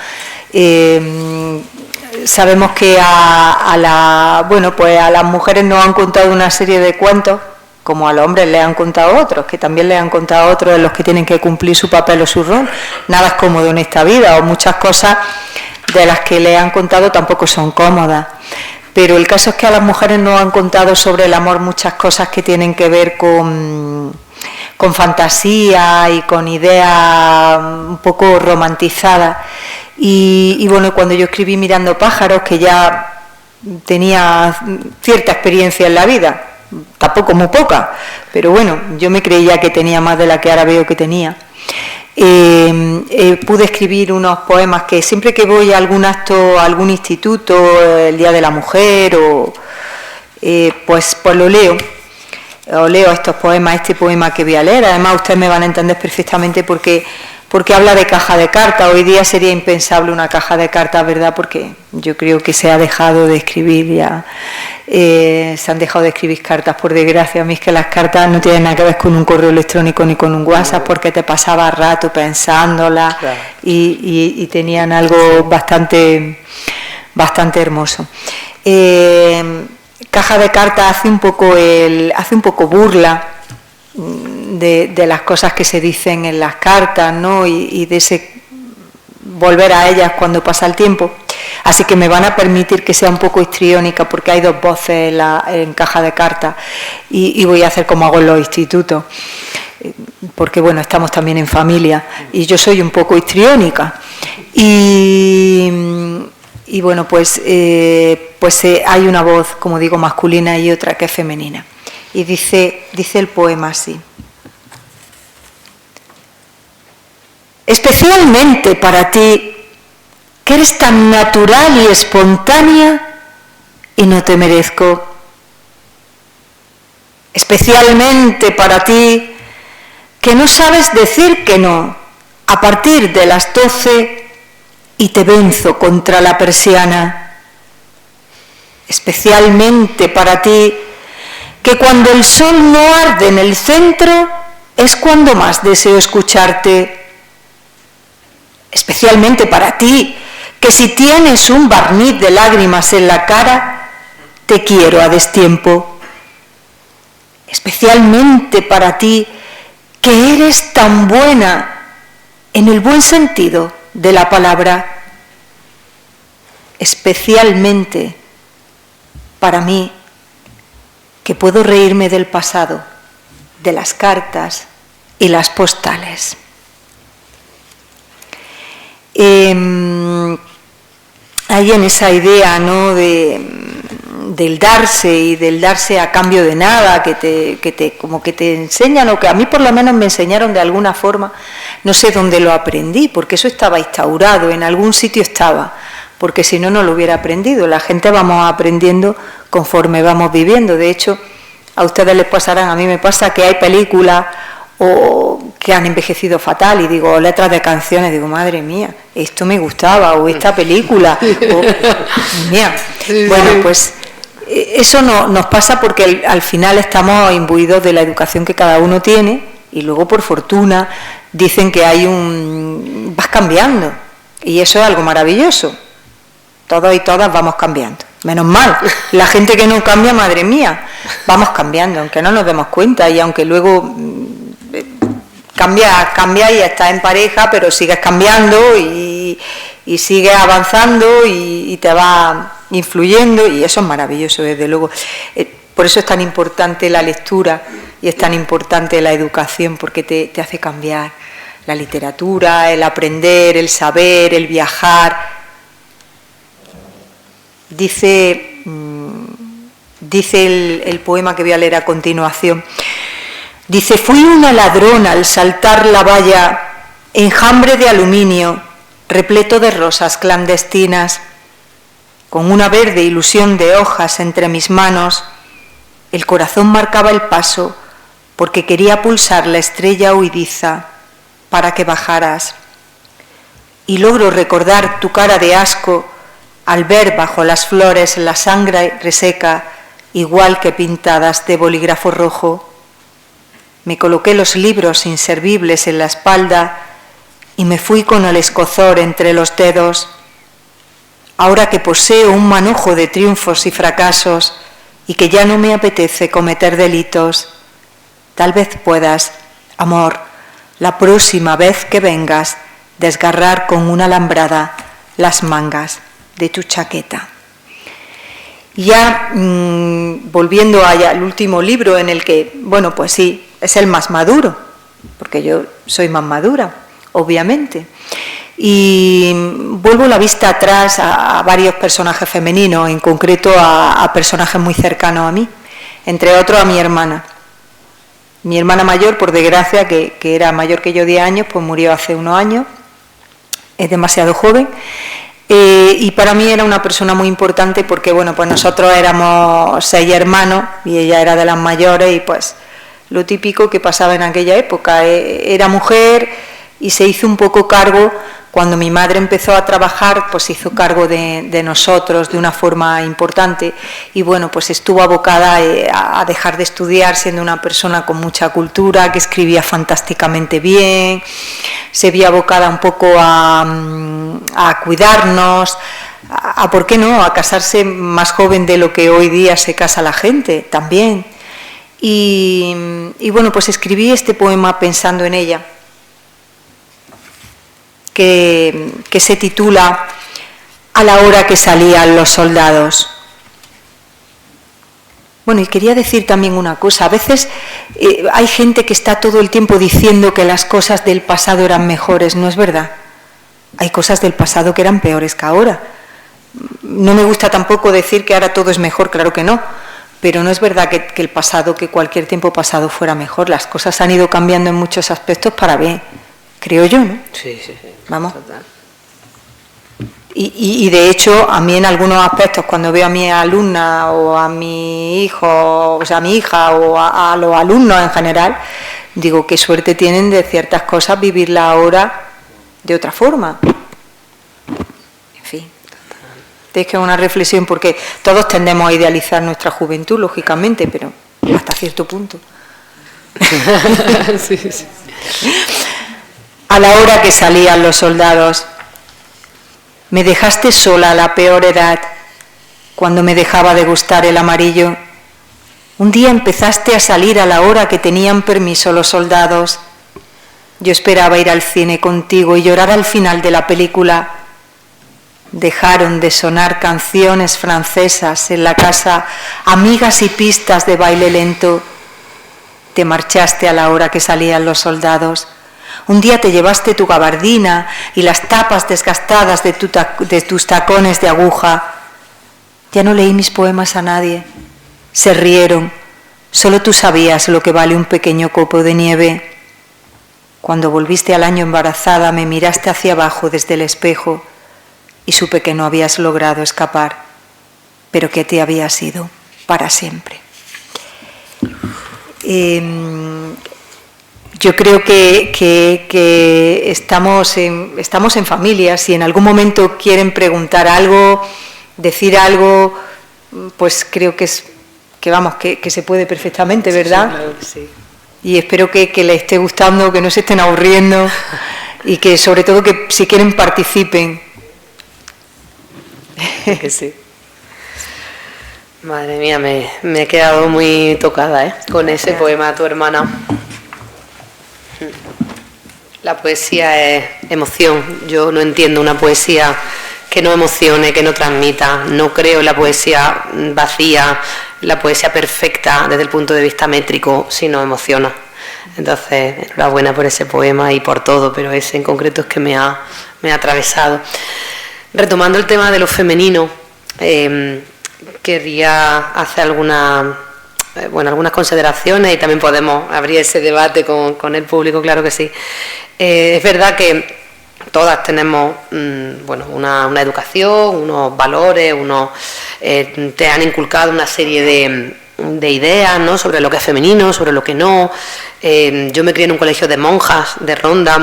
Sabemos que a las mujeres nos han contado una serie de cuentos, como a los hombres les han contado otros, que también les han contado otros en los que tienen que cumplir su papel o su rol. Nada es cómodo en esta vida, o muchas cosas de las que les han contado tampoco son cómodas. Pero el caso es que a las mujeres nos han contado sobre el amor muchas cosas que tienen que ver con fantasía y con ideas un poco romantizadas. Y bueno, cuando yo escribí Mirando pájaros, que ya tenía cierta experiencia en la vida, tampoco muy poca, pero bueno, yo me creía que tenía más de la que ahora veo que tenía. Pude escribir unos poemas que siempre que voy a algún acto, a algún instituto, el Día de la Mujer, pues lo leo. os leo estos poemas, este poema que voy a leer. Además, ustedes me van a entender perfectamente porque habla de caja de cartas. Hoy día sería impensable una caja de cartas, ¿verdad? Porque yo creo que se ha dejado de escribir ya, se han dejado de escribir cartas, por desgracia. A mí es que las cartas no tienen nada que ver con un correo electrónico ni con un WhatsApp, porque te pasaba rato pensándolas, claro, y tenían algo bastante hermoso. Caja de cartas hace un poco burla de las cosas que se dicen en las cartas, ¿no? Y de ese volver a ellas cuando pasa el tiempo. Así que me van a permitir que sea un poco histriónica, porque hay dos voces en caja de cartas, y voy a hacer como hago en los institutos, porque bueno, estamos también en familia y yo soy un poco histriónica, y bueno, pues hay una voz, como digo, masculina y otra que es femenina. Y dice el poema así: especialmente para ti, que eres tan natural y espontánea y no te merezco. Especialmente para ti, que no sabes decir que no a partir de las 12 y te venzo contra la persiana. Especialmente para ti, que cuando el sol no arde en el centro es cuando más deseo escucharte. Especialmente para ti, que si tienes un barniz de lágrimas en la cara, te quiero a destiempo. Especialmente para ti, que eres tan buena en el buen sentido de la palabra. Especialmente para mí, que puedo reírme del pasado, de las cartas y las postales. Hay en esa idea, ¿no?, del darse y del darse a cambio de nada, como que te enseñan, o que a mí por lo menos me enseñaron de alguna forma. No sé dónde lo aprendí, porque eso estaba instaurado, en algún sitio estaba, porque si no, no lo hubiera aprendido. La gente vamos aprendiendo conforme vamos viviendo. De hecho, a ustedes les pasarán, a mí me pasa que hay películas o que han envejecido fatal, y digo, letras de canciones, digo, madre mía, esto me gustaba, o esta película, o, mía. Bueno, pues eso no nos pasa porque al final estamos imbuidos de la educación que cada uno tiene, y luego, por fortuna, dicen que vas cambiando, y eso es algo maravilloso. Todos y todas vamos cambiando. Menos mal, la gente que no cambia, madre mía, vamos cambiando, aunque no nos demos cuenta, y aunque luego cambia y estás en pareja, pero sigues cambiando y sigues avanzando y te va influyendo, y eso es maravilloso, desde luego. Por eso es tan importante la lectura y es tan importante la educación, porque te hace cambiar. La literatura, el aprender, el saber, el viajar. Dice el poema que voy a leer a continuación. Dice: fui una ladrona al saltar la valla, enjambre de aluminio, repleto de rosas clandestinas. Con una verde ilusión de hojas entre mis manos, el corazón marcaba el paso, porque quería pulsar la estrella huidiza para que bajaras. Y logro recordar tu cara de asco al ver bajo las flores la sangre reseca, igual que pintadas de bolígrafo rojo. Me coloqué los libros inservibles en la espalda y me fui con el escozor entre los dedos. Ahora que poseo un manojo de triunfos y fracasos y que ya no me apetece cometer delitos, tal vez puedas, amor, la próxima vez que vengas, desgarrar con una alambrada las mangas de tu chaqueta. Ya volviendo al último libro, en el que, bueno, pues sí, es el más maduro, porque yo soy más madura, obviamente, y vuelvo la vista atrás a varios personajes femeninos, en concreto a personajes muy cercanos a mí, entre otros a mi hermana. Mi hermana mayor, por desgracia, que era mayor que yo 10 años, pues murió hace unos años, es demasiado joven. Y para mí era una persona muy importante porque, bueno, pues nosotros éramos 6 hermanos y ella era de las mayores y pues lo típico que pasaba en aquella época. Era mujer y se hizo un poco cargo. Cuando mi madre empezó a trabajar, pues se hizo cargo de nosotros de una forma importante y bueno, pues estuvo abocada a dejar de estudiar, siendo una persona con mucha cultura, que escribía fantásticamente bien, se vio abocada un poco a cuidarnos, ¿por qué no?, a casarse más joven de lo que hoy día se casa la gente también. Y bueno, pues escribí este poema pensando en ella, que se titula A la hora que salían los soldados. Bueno, y quería decir también una cosa. A veces hay gente que está todo el tiempo diciendo que las cosas del pasado eran mejores. No es verdad. Hay cosas del pasado que eran peores que ahora. No me gusta tampoco decir que ahora todo es mejor, claro que no. Pero no es verdad que el pasado, que cualquier tiempo pasado fuera mejor. Las cosas han ido cambiando en muchos aspectos para bien, creo yo, ¿no? Sí, sí, sí. Vamos. Y de hecho, a mí en algunos aspectos, cuando veo a mi alumna o a mi hijo, o sea, a mi hija o a los alumnos en general, digo, qué suerte tienen de ciertas cosas vivirla ahora de otra forma. En fin, es que es una reflexión, porque todos tendemos a idealizar nuestra juventud, lógicamente, pero hasta cierto punto. Sí, sí. A la hora que salían los soldados, me dejaste sola a la peor edad, cuando me dejaba de gustar el amarillo. Un día empezaste a salir a la hora que tenían permiso los soldados. Yo esperaba ir al cine contigo y llorar al final de la película. Dejaron de sonar canciones francesas en la casa, amigas y pistas de baile lento. Te marchaste a la hora que salían los soldados. Un día te llevaste tu gabardina y las tapas desgastadas de tus tacones de aguja. Ya no leí mis poemas a nadie. Se rieron. Solo tú sabías lo que vale un pequeño copo de nieve. Cuando volviste al año embarazada, me miraste hacia abajo desde el espejo y supe que no habías logrado escapar, pero que te habías ido para siempre. Yo creo que estamos en familia. Si en algún momento quieren preguntar algo, decir algo, pues creo que se puede perfectamente, ¿verdad? Sí, claro que sí. Y espero que les esté gustando, que no se estén aburriendo y que sobre todo que si quieren participen. Que sí. Madre mía, me he quedado muy tocada, con ese poema a tu hermana. La poesía es emoción. Yo no entiendo una poesía que no emocione, que no transmita. No creo en la poesía vacía, la poesía perfecta desde el punto de vista métrico, si no emociona. Entonces, enhorabuena por ese poema y por todo, pero ese en concreto es que me ha atravesado. Retomando el tema de lo femenino, querría hacer algunas consideraciones y también podemos abrir ese debate con el público, claro que sí. Es verdad que todas tenemos una educación, unos valores, te han inculcado una serie de ideas, ¿no?, sobre lo que es femenino, sobre lo que no. Yo me crié en un colegio de monjas de Ronda,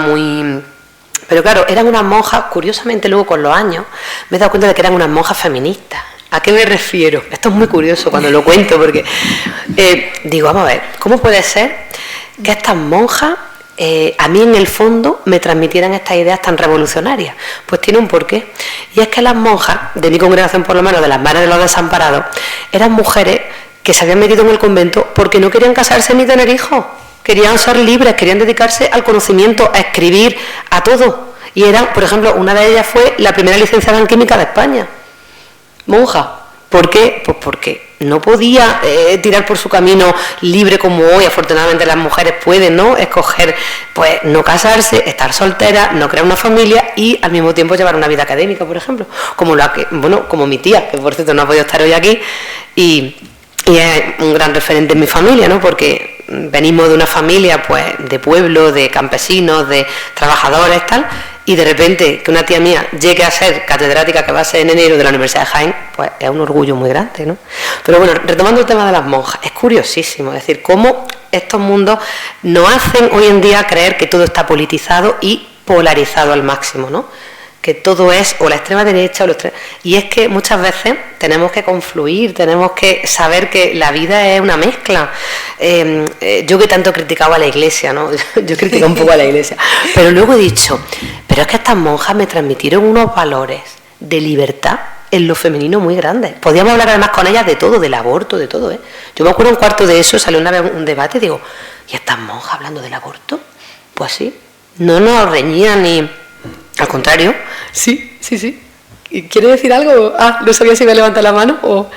pero claro, eran unas monjas, curiosamente luego con los años me he dado cuenta de que eran unas monjas feministas. ¿A qué me refiero? Esto es muy curioso cuando lo cuento, porque digo, vamos a ver, ¿cómo puede ser que estas monjas a mí en el fondo me transmitieran estas ideas tan revolucionarias? Pues tiene un porqué. Y es que las monjas, de mi congregación por lo menos, de las Madres de los Desamparados, eran mujeres que se habían metido en el convento porque no querían casarse ni tener hijos. Querían ser libres, querían dedicarse al conocimiento, a escribir, a todo. Y eran, por ejemplo, una de ellas fue la primera licenciada en química de España. Monja. ¿Por qué? Pues porque no podía tirar por su camino libre como hoy. Afortunadamente las mujeres pueden, ¿no?, escoger, pues, no casarse, estar solteras, no crear una familia y al mismo tiempo llevar una vida académica, por ejemplo, como mi tía, que por cierto no ha podido estar hoy aquí y es un gran referente en mi familia, ¿no?, porque venimos de una familia pues de pueblo, de campesinos, de trabajadores, tal, y de repente que una tía mía llegue a ser catedrática, que va a ser en enero, de la Universidad de Jaén, pues es un orgullo muy grande, ¿no? Pero bueno, retomando el tema de las monjas, es curiosísimo, es decir, cómo estos mundos nos hacen hoy en día creer que todo está politizado y polarizado al máximo, ¿no? Que todo es o la extrema derecha o la extrema... Y es que muchas veces tenemos que confluir, tenemos que saber que la vida es una mezcla. Yo que tanto criticaba a la Iglesia, ¿no? Yo criticaba un poco a la Iglesia, pero luego he dicho, pero es que estas monjas me transmitieron unos valores de libertad en lo femenino muy grandes. Podíamos hablar además con ellas de todo, del aborto, de todo, ¿eh? Yo me acuerdo un cuarto de eso, salió una vez un debate y digo, ¿y estas monjas hablando del aborto? Pues sí, no nos reñían ni... Al contrario, sí. ¿Y quiere decir algo? No sabía si iba a levantar la mano o...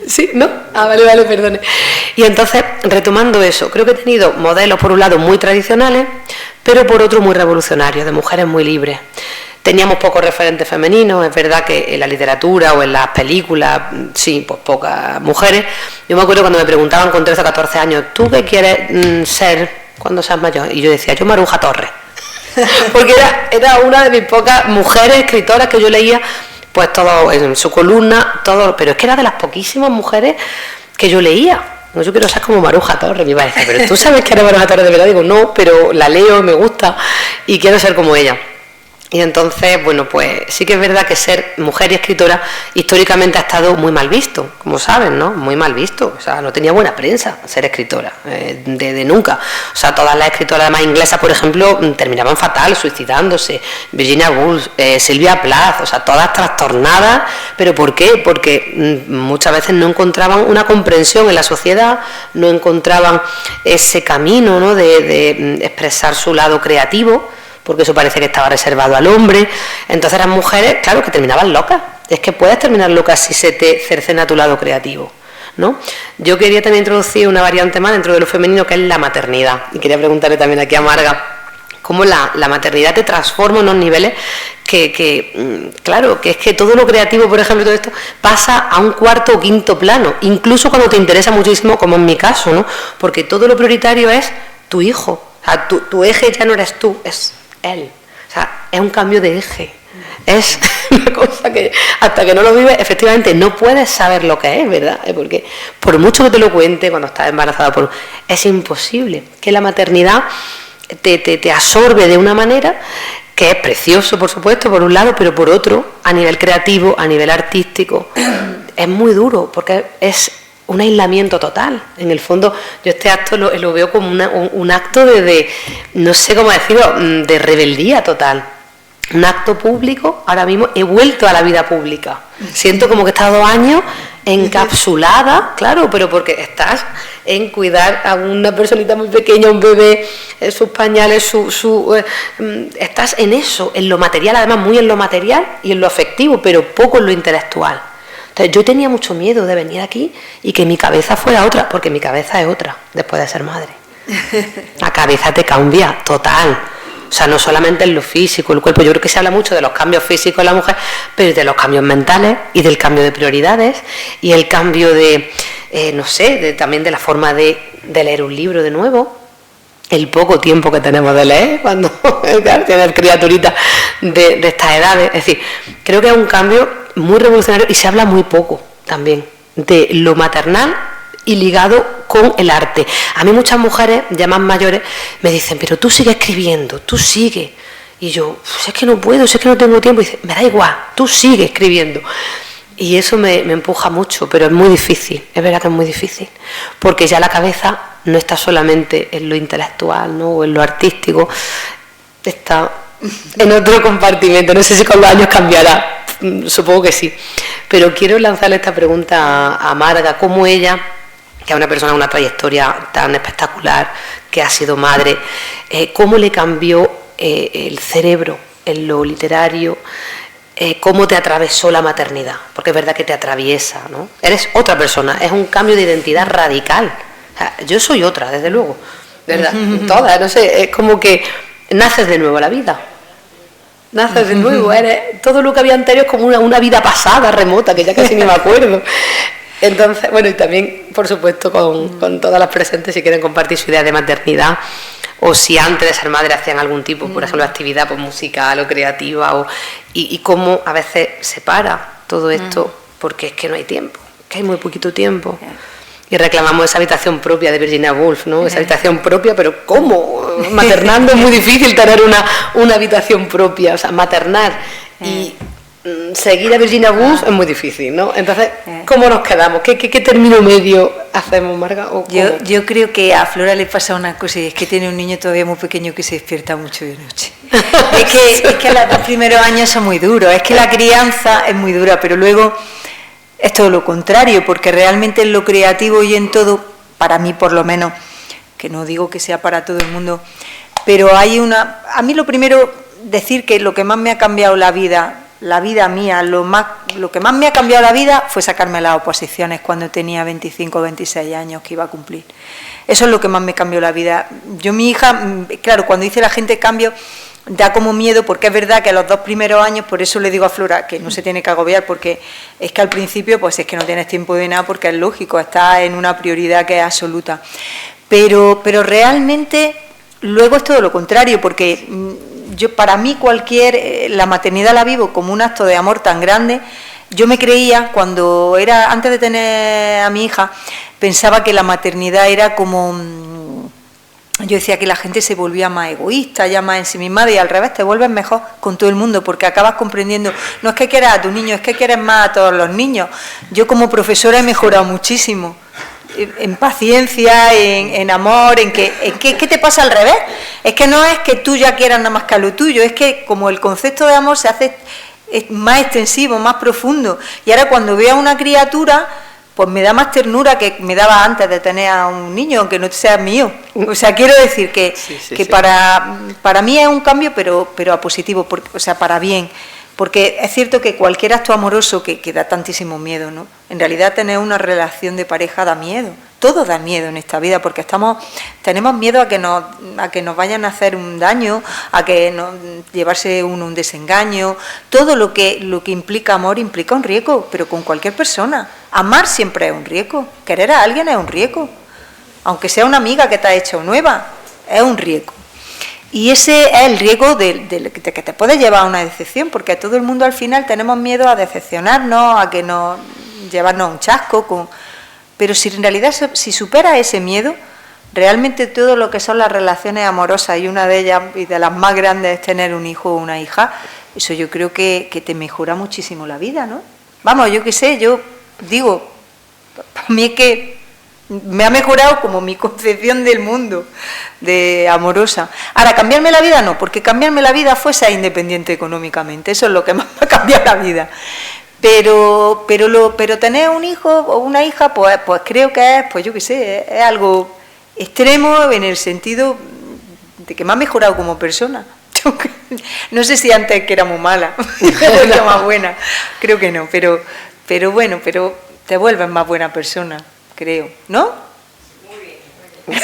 ¿Sí? ¿No? Vale, perdone. Y entonces, retomando eso, creo que he tenido modelos, por un lado, muy tradicionales, pero por otro, muy revolucionarios, de mujeres muy libres. Teníamos pocos referentes femeninos, es verdad que en la literatura o en las películas, sí, pues pocas mujeres. Yo me acuerdo cuando me preguntaban con 13 o 14 años, ¿tú qué quieres ser cuando seas mayor? Y yo decía, yo Maruja Torres. Porque era una de mis pocas mujeres escritoras que yo leía, pues todo en su columna, todo, pero es que era de las poquísimas mujeres que yo leía. No, yo quiero ser como Maruja Torres, mi padre dice, pero tú sabes que eres Maruja Torres de verdad. Digo, no, pero la leo, me gusta y quiero ser como ella. Y entonces, bueno, pues sí que es verdad que ser mujer y escritora históricamente ha estado muy mal visto, como saben, ¿no? Muy mal visto, o sea, no tenía buena prensa ser escritora, de nunca. O sea, todas las escritoras además inglesas, por ejemplo, terminaban fatal, suicidándose. Virginia Woolf, Sylvia Plath, o sea, todas trastornadas. ¿Pero por qué? Porque muchas veces no encontraban una comprensión en la sociedad, no encontraban ese camino, ¿no?, de expresar su lado creativo, porque eso parece que estaba reservado al hombre. Entonces eran mujeres, claro, que terminaban locas. Es que puedes terminar loca si se te cercena tu lado creativo, ¿no? Yo quería también introducir una variante más dentro de lo femenino, que es la maternidad. Y quería preguntarle también aquí a Marga, cómo la maternidad te transforma en unos niveles claro, que es que todo lo creativo, por ejemplo, todo esto, pasa a un cuarto o quinto plano, incluso cuando te interesa muchísimo, como en mi caso, ¿no? Porque todo lo prioritario es tu hijo. O sea, tu eje ya no eres tú, es él. O sea, es un cambio de eje. Es una cosa que hasta que no lo vives, efectivamente no puedes saber lo que es, ¿verdad? Porque por mucho que te lo cuente cuando estás embarazada, es imposible. Que la maternidad te absorbe de una manera que es precioso, por supuesto, por un lado, pero por otro, a nivel creativo, a nivel artístico, es muy duro, porque es un aislamiento total. En el fondo, yo este acto lo veo como un acto de, no sé cómo decirlo, de rebeldía total. Un acto público, ahora mismo he vuelto a la vida pública. Siento como que he estado 2 años encapsulada, claro, pero porque estás en cuidar a una personita muy pequeña, un bebé, sus pañales, estás en eso, en lo material, además muy en lo material y en lo afectivo, pero poco en lo intelectual. Entonces yo tenía mucho miedo de venir aquí y que mi cabeza fuera otra, porque mi cabeza es otra después de ser madre. La cabeza te cambia total. O sea, no solamente en lo físico, el cuerpo. Yo creo que se habla mucho de los cambios físicos en la mujer, pero de los cambios mentales y del cambio de prioridades y el cambio de, no sé, también de la forma de leer un libro de nuevo. El poco tiempo que tenemos de leer cuando tienes criaturitas de estas edades. Es decir, creo que es un cambio muy revolucionario y se habla muy poco también de lo maternal y ligado con el arte. A mí muchas mujeres ya más mayores me dicen, pero tú sigues escribiendo, tú sigues. Y yo, pues es que no puedo, es que no tengo tiempo. Y dice, me da igual, tú sigues escribiendo. Y eso me empuja mucho, pero es muy difícil, es verdad que es muy difícil, porque ya la cabeza no está solamente en lo intelectual, ¿no?, o en lo artístico, está en otro compartimento. No sé si con los años cambiará, supongo que sí. Pero quiero lanzarle esta pregunta a Marga, cómo ella, que es una persona con una trayectoria tan espectacular, que ha sido madre, cómo le cambió el cerebro en lo literario, cómo te atravesó la maternidad, porque es verdad que te atraviesa, ¿no? Eres otra persona, es un cambio de identidad radical. O sea, yo soy otra, desde luego, ¿verdad? Todas, no sé, es como que naces de nuevo a la vida. Naces de nuevo, todo lo que había anterior es como una vida pasada, remota, que ya casi ni me acuerdo. Entonces, bueno, y también, por supuesto, con todas las presentes, si quieren compartir su idea de maternidad, o si antes de ser madre hacían algún tipo, por ejemplo, de actividad pues, musical o creativa, y cómo a veces se para todo esto, porque es que no hay tiempo, que hay muy poquito tiempo. Y reclamamos esa habitación propia de Virginia Woolf, ¿no? Esa habitación propia, pero ¿cómo? Maternando es muy difícil tener una habitación propia, o sea, maternar y seguir a Virginia Woolf es muy difícil, ¿no? Entonces, ¿cómo nos quedamos? ¿Qué término medio hacemos, Marga? Yo creo que a Flora le pasa una cosa, y es que tiene un niño todavía muy pequeño que se despierta mucho de noche. es que los 2 primeros años son muy duros, es que la crianza es muy dura, pero luego es todo lo contrario, porque realmente en lo creativo y en todo, para mí por lo menos, que no digo que sea para todo el mundo, pero hay a mí lo primero, decir que lo que más me ha cambiado la vida mía, lo que más me ha cambiado la vida fue sacarme las oposiciones cuando tenía 25 o 26 años que iba a cumplir. Eso es lo que más me cambió la vida. Yo, mi hija, claro, cuando dice la gente cambio, da como miedo, porque es verdad que a los 2 primeros años, por eso le digo a Flora que no se tiene que agobiar, porque es que al principio pues es que no tienes tiempo de nada, porque es lógico, estás en una prioridad que es absoluta. Pero realmente luego es todo lo contrario, porque para mí la maternidad la vivo como un acto de amor tan grande. Yo me creía, antes de tener a mi hija, pensaba que la maternidad era como... Yo decía que la gente se volvía más egoísta, ya más ensimismada, y al revés, te vuelves mejor con todo el mundo, porque acabas comprendiendo, no es que quieras a tu niño, es que quieres más a todos los niños. Yo como profesora he mejorado muchísimo, en paciencia, en amor, ¿qué te pasa al revés? Es que no es que tú ya quieras nada más que a lo tuyo, es que como el concepto de amor se hace más extensivo, más profundo, y ahora cuando veo a una criatura, pues me da más ternura que me daba antes de tener a un niño, aunque no sea mío. O sea, quiero decir que para mí es un cambio, pero a positivo, o sea, para bien. Porque es cierto que cualquier acto amoroso que da tantísimo miedo, ¿no? En realidad tener una relación de pareja da miedo. Todo da miedo en esta vida, porque tenemos miedo a que nos vayan a hacer un daño, a que llevarse un desengaño. Todo lo que implica amor implica un riesgo, pero con cualquier persona. Amar siempre es un riesgo. Querer a alguien es un riesgo. Aunque sea una amiga que te ha hecho nueva, es un riesgo. Y ese es el riesgo de que te puede llevar a una decepción, porque todo el mundo al final tenemos miedo a decepcionarnos, a que llevarnos a un chasco. Pero si en realidad si superas ese miedo, realmente todo lo que son las relaciones amorosas, y una de ellas y de las más grandes es tener un hijo o una hija, eso yo creo que te mejora muchísimo la vida, ¿no? Vamos, yo qué sé, yo digo, para mí es que me ha mejorado como mi concepción del mundo, de amorosa. Ahora, ¿cambiarme la vida? No, porque cambiarme la vida fue ser independiente económicamente, eso es lo que más me ha cambiado la vida. Pero tener un hijo o una hija, pues creo que es, pues yo qué sé, es algo extremo en el sentido de que me ha mejorado como persona. No sé si antes que era muy mala, era más buena, creo que no, pero bueno, pero te vuelves más buena persona, creo, ¿no? Muy bien.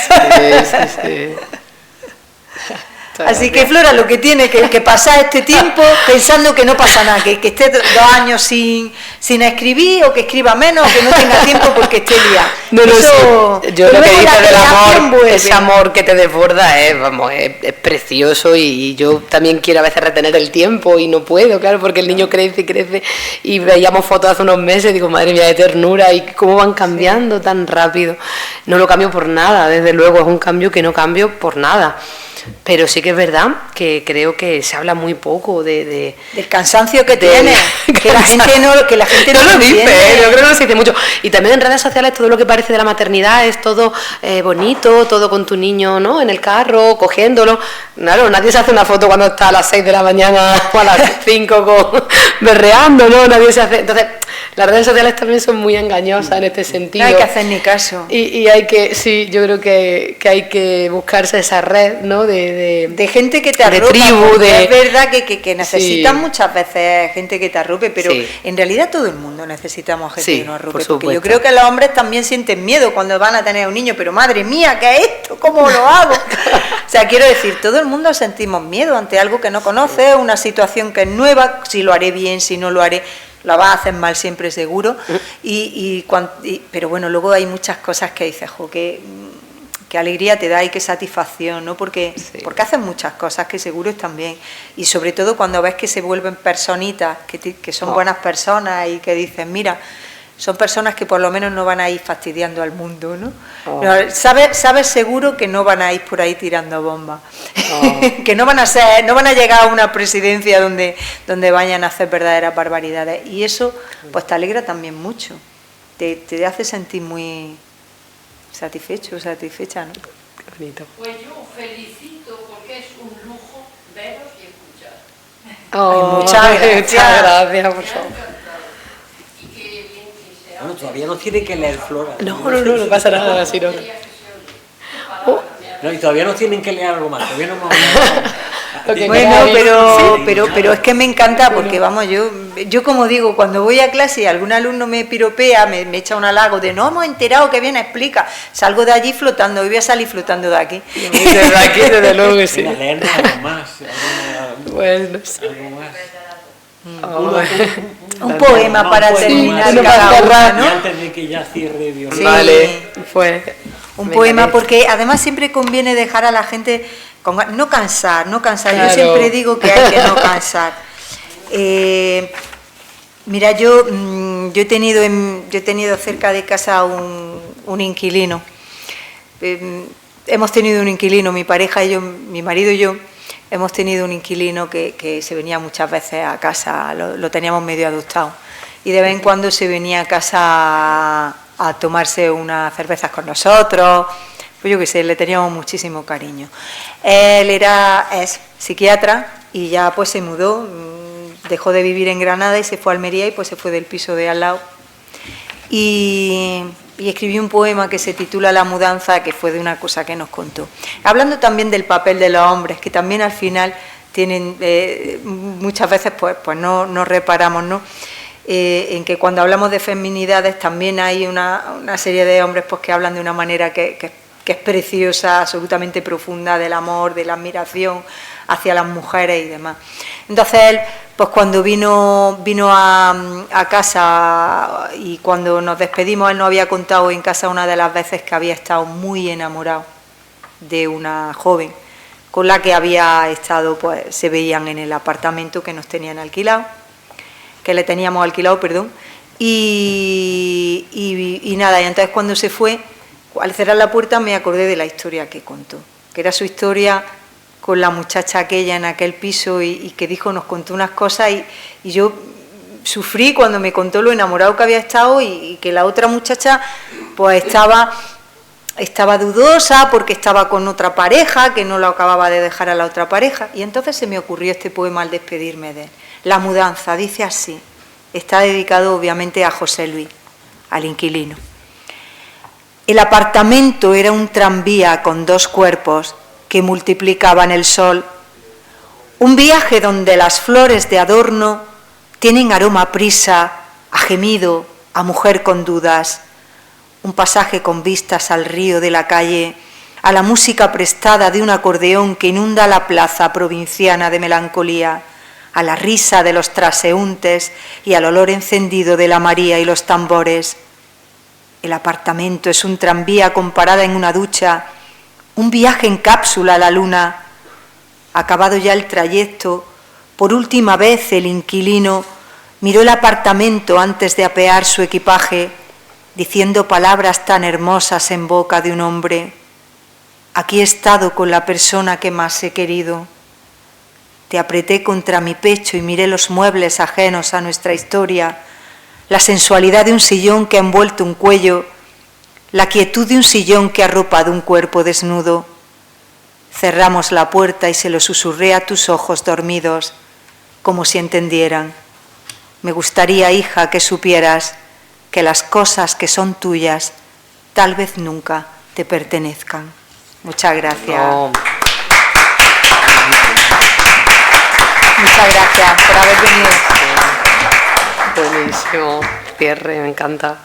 Sí. Así que Flora, lo que tiene que pasar este tiempo pensando que no pasa nada, que esté 2 años sin escribir, o que escriba menos, o que no tenga tiempo porque esté liada. Yo lo que dices del amor, ese amor que te desborda es precioso, y yo también quiero a veces retener el tiempo y no puedo, claro, porque el niño crece y crece, y veíamos fotos hace unos meses y digo, madre mía, de ternura, y cómo van cambiando tan rápido. No lo cambio por nada, desde luego, es un cambio que no cambio por nada. Pero sí que es verdad que creo que se habla muy poco del cansancio que tiene, que la gente no lo dice, yo creo que no se dice mucho. Y también en redes sociales todo lo que parece de la maternidad es todo bonito, todo con tu niño, ¿no? En el carro, cogiéndolo. Claro, nadie se hace una foto cuando está a las 6 de la mañana o a las 5 berreando, ¿no? Nadie se hace. Entonces, las redes sociales también son muy engañosas en este sentido. No hay que hacer ni caso. Y hay que, sí, yo creo que hay que buscarse esa red, ¿no? De gente que te arrope, tribu, es verdad que necesitas muchas veces gente que te arrope, pero en realidad todo el mundo necesitamos gente que nos arrope, porque yo creo que los hombres también sienten miedo cuando van a tener un niño, pero madre mía, ¿qué es esto? ¿Cómo lo hago? O sea, quiero decir, todo el mundo sentimos miedo ante algo que no conoces, una situación que es nueva, si lo haré bien, si no lo haré. la vas a hacer mal siempre seguro, pero bueno, luego hay muchas cosas que dices, jo, qué alegría te da y qué satisfacción, ¿no? Porque hacen muchas cosas que seguro están bien, y sobre todo cuando ves que se vuelven personitas, que son buenas personas y que dices, mira, son personas que por lo menos no van a ir fastidiando al mundo, ¿no? Sabes seguro que no van a ir por ahí tirando bombas, que no van a llegar a una presidencia donde vayan a hacer verdaderas barbaridades, y eso pues te alegra también mucho, te hace sentir muy satisfecho, satisfecha, ¿no? Qué bonito. Pues yo felicito porque es un lujo veros y escuchar. Muchas gracias, por favor. Y que bien que sea. Bueno, todavía no tiene que leer Flora. No pasa nada, si no. No, y todavía nos tienen que leer algo más. Todavía no hemos... Bueno, pero es que me encanta porque, vamos, yo como digo, cuando voy a clase y algún alumno me piropea, me echa un halago de no hemos enterado, que bien explica, salgo de allí flotando, y voy a salir flotando de aquí. Desde aquí, desde luego que sí. Leernos algo más. Bueno, Algo más. Un poema para terminar cada una, ¿no? Y antes de que ya cierre Dios. Sí. Vale, fue un poema, porque además siempre conviene dejar a la gente no cansar. Claro. Yo siempre digo que hay que no cansar. Mira, yo he tenido cerca de casa un inquilino. Hemos tenido un inquilino, mi pareja y yo, mi marido y yo, hemos tenido un inquilino que se venía muchas veces a casa, lo teníamos medio adoptado, y de vez en cuando se venía a casa a tomarse unas cervezas con nosotros, pues yo qué sé, le teníamos muchísimo cariño. Él es psiquiatra y ya pues se mudó, dejó de vivir en Granada y se fue a Almería, y pues se fue del piso de al lado. Y escribí un poema que se titula La mudanza, que fue de una cosa que nos contó. Hablando también del papel de los hombres, que también al final tienen, muchas veces pues no reparamos, ¿no? En que cuando hablamos de feminidades también hay una serie de hombres pues que hablan de una manera que es preciosa, absolutamente profunda, del amor, de la admiración hacia las mujeres y demás. Entonces él, pues cuando vino a casa, y cuando nos despedimos, él nos había contado en casa una de las veces que había estado muy enamorado de una joven con la que había estado, pues se veían en el apartamento que nos tenían alquilado, que le teníamos alquilado, perdón, y nada, y entonces cuando se fue, al cerrar la puerta me acordé de la historia que contó, que era su historia con la muchacha aquella en aquel piso, y que nos contó unas cosas, y yo sufrí cuando me contó lo enamorado que había estado, y que la otra muchacha pues estaba dudosa porque estaba con otra pareja, que no lo acababa de dejar a la otra pareja, y entonces se me ocurrió este poema al despedirme de él. La mudanza, dice así, está dedicado obviamente a José Luis, al inquilino. El apartamento era un tranvía con dos cuerpos que multiplicaban el sol, un viaje donde las flores de adorno tienen aroma a prisa, a gemido, a mujer con dudas, un pasaje con vistas al río de la calle, a la música prestada de un acordeón que inunda la plaza provinciana de melancolía, a la risa de los transeúntes y al olor encendido de la María y los tambores. El apartamento es un tranvía con parada en una ducha, un viaje en cápsula a la luna. Acabado ya el trayecto, por última vez el inquilino miró el apartamento antes de apear su equipaje, diciendo palabras tan hermosas en boca de un hombre. Aquí he estado con la persona que más he querido. Te apreté contra mi pecho y miré los muebles ajenos a nuestra historia, la sensualidad de un sillón que ha envuelto un cuello, la quietud de un sillón que ha arropado un cuerpo desnudo. Cerramos la puerta y se lo susurré a tus ojos dormidos, como si entendieran. Me gustaría, hija, que supieras que las cosas que son tuyas tal vez nunca te pertenezcan. Muchas gracias. No. Muchas gracias por haber venido. Buenísimo cierre, me encanta.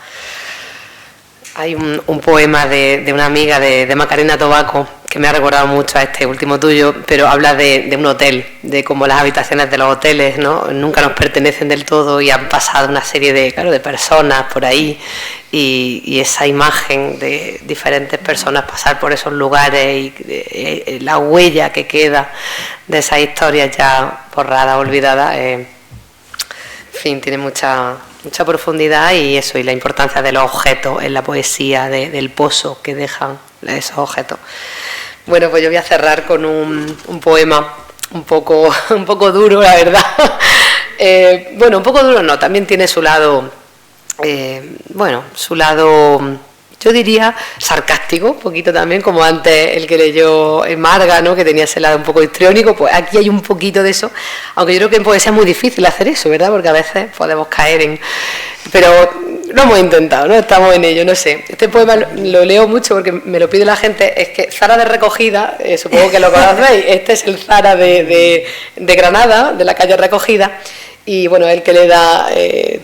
Hay un poema de una amiga de Macarena Tobacco que me ha recordado mucho a este último tuyo, pero habla de un hotel, de cómo las habitaciones de los hoteles, ¿no?, nunca nos pertenecen del todo y han pasado una serie de, claro, de personas por ahí, y esa imagen de diferentes personas pasar por esos lugares y la huella que queda de esas historias ya borradas, olvidadas, en fin, tiene mucha profundidad, y eso, y la importancia de los objetos en la poesía, del pozo que dejan esos objetos. Bueno, pues yo voy a cerrar con un poema un poco duro, la verdad. Bueno, un poco duro no, también tiene su lado, su lado, yo diría, sarcástico, un poquito también, como antes el que leyó Marga, ¿no?, que tenía ese lado un poco histriónico. Pues aquí hay un poquito de eso, aunque yo creo que en poesía es muy difícil hacer eso, ¿verdad?, porque a veces podemos caer en... Pero lo hemos intentado, ¿no?, estamos en ello, no sé. Este poema lo leo mucho porque me lo pide la gente. Es que Zara de Recogida, supongo que lo conocéis, este es el Zara de Granada, de la calle Recogida, y bueno, el que le da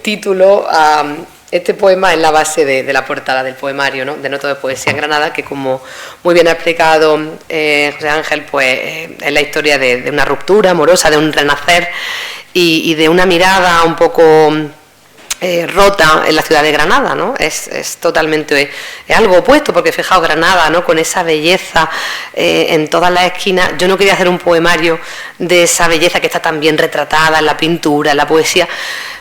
título a... Este poema es la base de la portada del poemario, ¿no?, de Noto de Poesía en Granada, que como muy bien ha explicado José Ángel, pues es la historia de una ruptura amorosa, de un renacer y de una mirada un poco rota en la ciudad de Granada, ¿no? Es totalmente algo opuesto, porque fijaos, Granada, ¿no?, con esa belleza en todas las esquinas. Yo no quería hacer un poemario de esa belleza que está tan bien retratada en la pintura, en la poesía.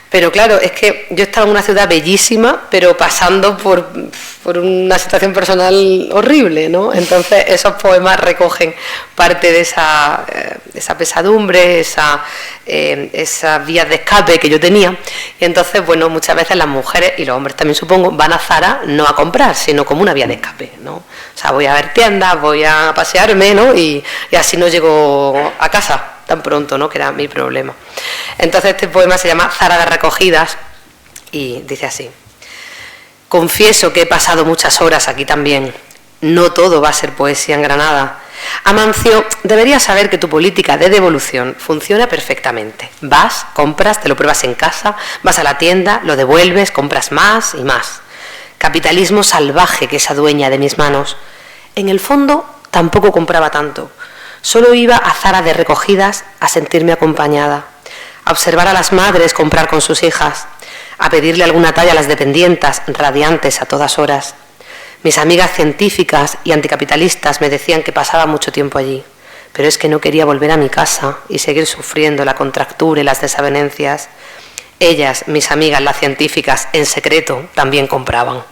Pero claro, es que yo estaba en una ciudad bellísima, pero pasando por una situación personal horrible, ¿no? Entonces esos poemas recogen parte de esa pesadumbre, esas vías de escape que yo tenía. Y entonces, bueno, muchas veces las mujeres, y los hombres también supongo, van a Zara no a comprar, sino como una vía de escape, ¿no? O sea, voy a ver tiendas, voy a pasearme, ¿no?, y así no llego a casa tan pronto, ¿no?, que era mi problema. Entonces este poema se llama Zara de Recogidas y dice así: confieso que he pasado muchas horas aquí también. No todo va a ser poesía en Granada. Amancio, deberías saber que tu política de devolución funciona perfectamente. Vas, compras, te lo pruebas en casa, vas a la tienda, lo devuelves, compras más y más. Capitalismo salvaje que se adueña de mis manos. En el fondo tampoco compraba tanto. Solo iba a Zara de Recogidas a sentirme acompañada, a observar a las madres comprar con sus hijas, a pedirle alguna talla a las dependientas, radiantes a todas horas. Mis amigas científicas y anticapitalistas me decían que pasaba mucho tiempo allí, pero es que no quería volver a mi casa y seguir sufriendo la contractura y las desavenencias. Ellas, mis amigas las científicas, en secreto también compraban.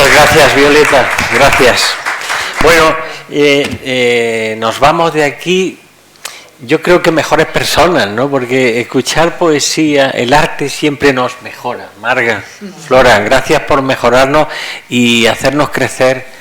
Muchas gracias, Violeta. Gracias. Bueno, nos vamos de aquí, yo creo que mejores personas, ¿no? Porque escuchar poesía, el arte siempre nos mejora. Marga, Flora, gracias por mejorarnos y hacernos crecer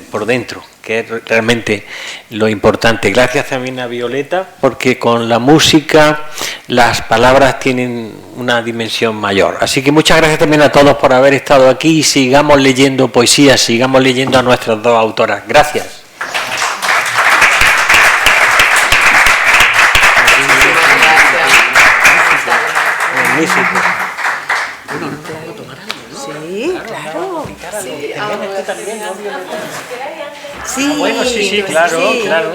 por dentro, que es realmente lo importante. Gracias también a Violeta, porque con la música las palabras tienen una dimensión mayor. Así que muchas gracias también a todos por haber estado aquí y sigamos leyendo poesía, sigamos leyendo a nuestras dos autoras. Gracias. Sí, claro. Sí, Bueno, sí, claro, sí. claro.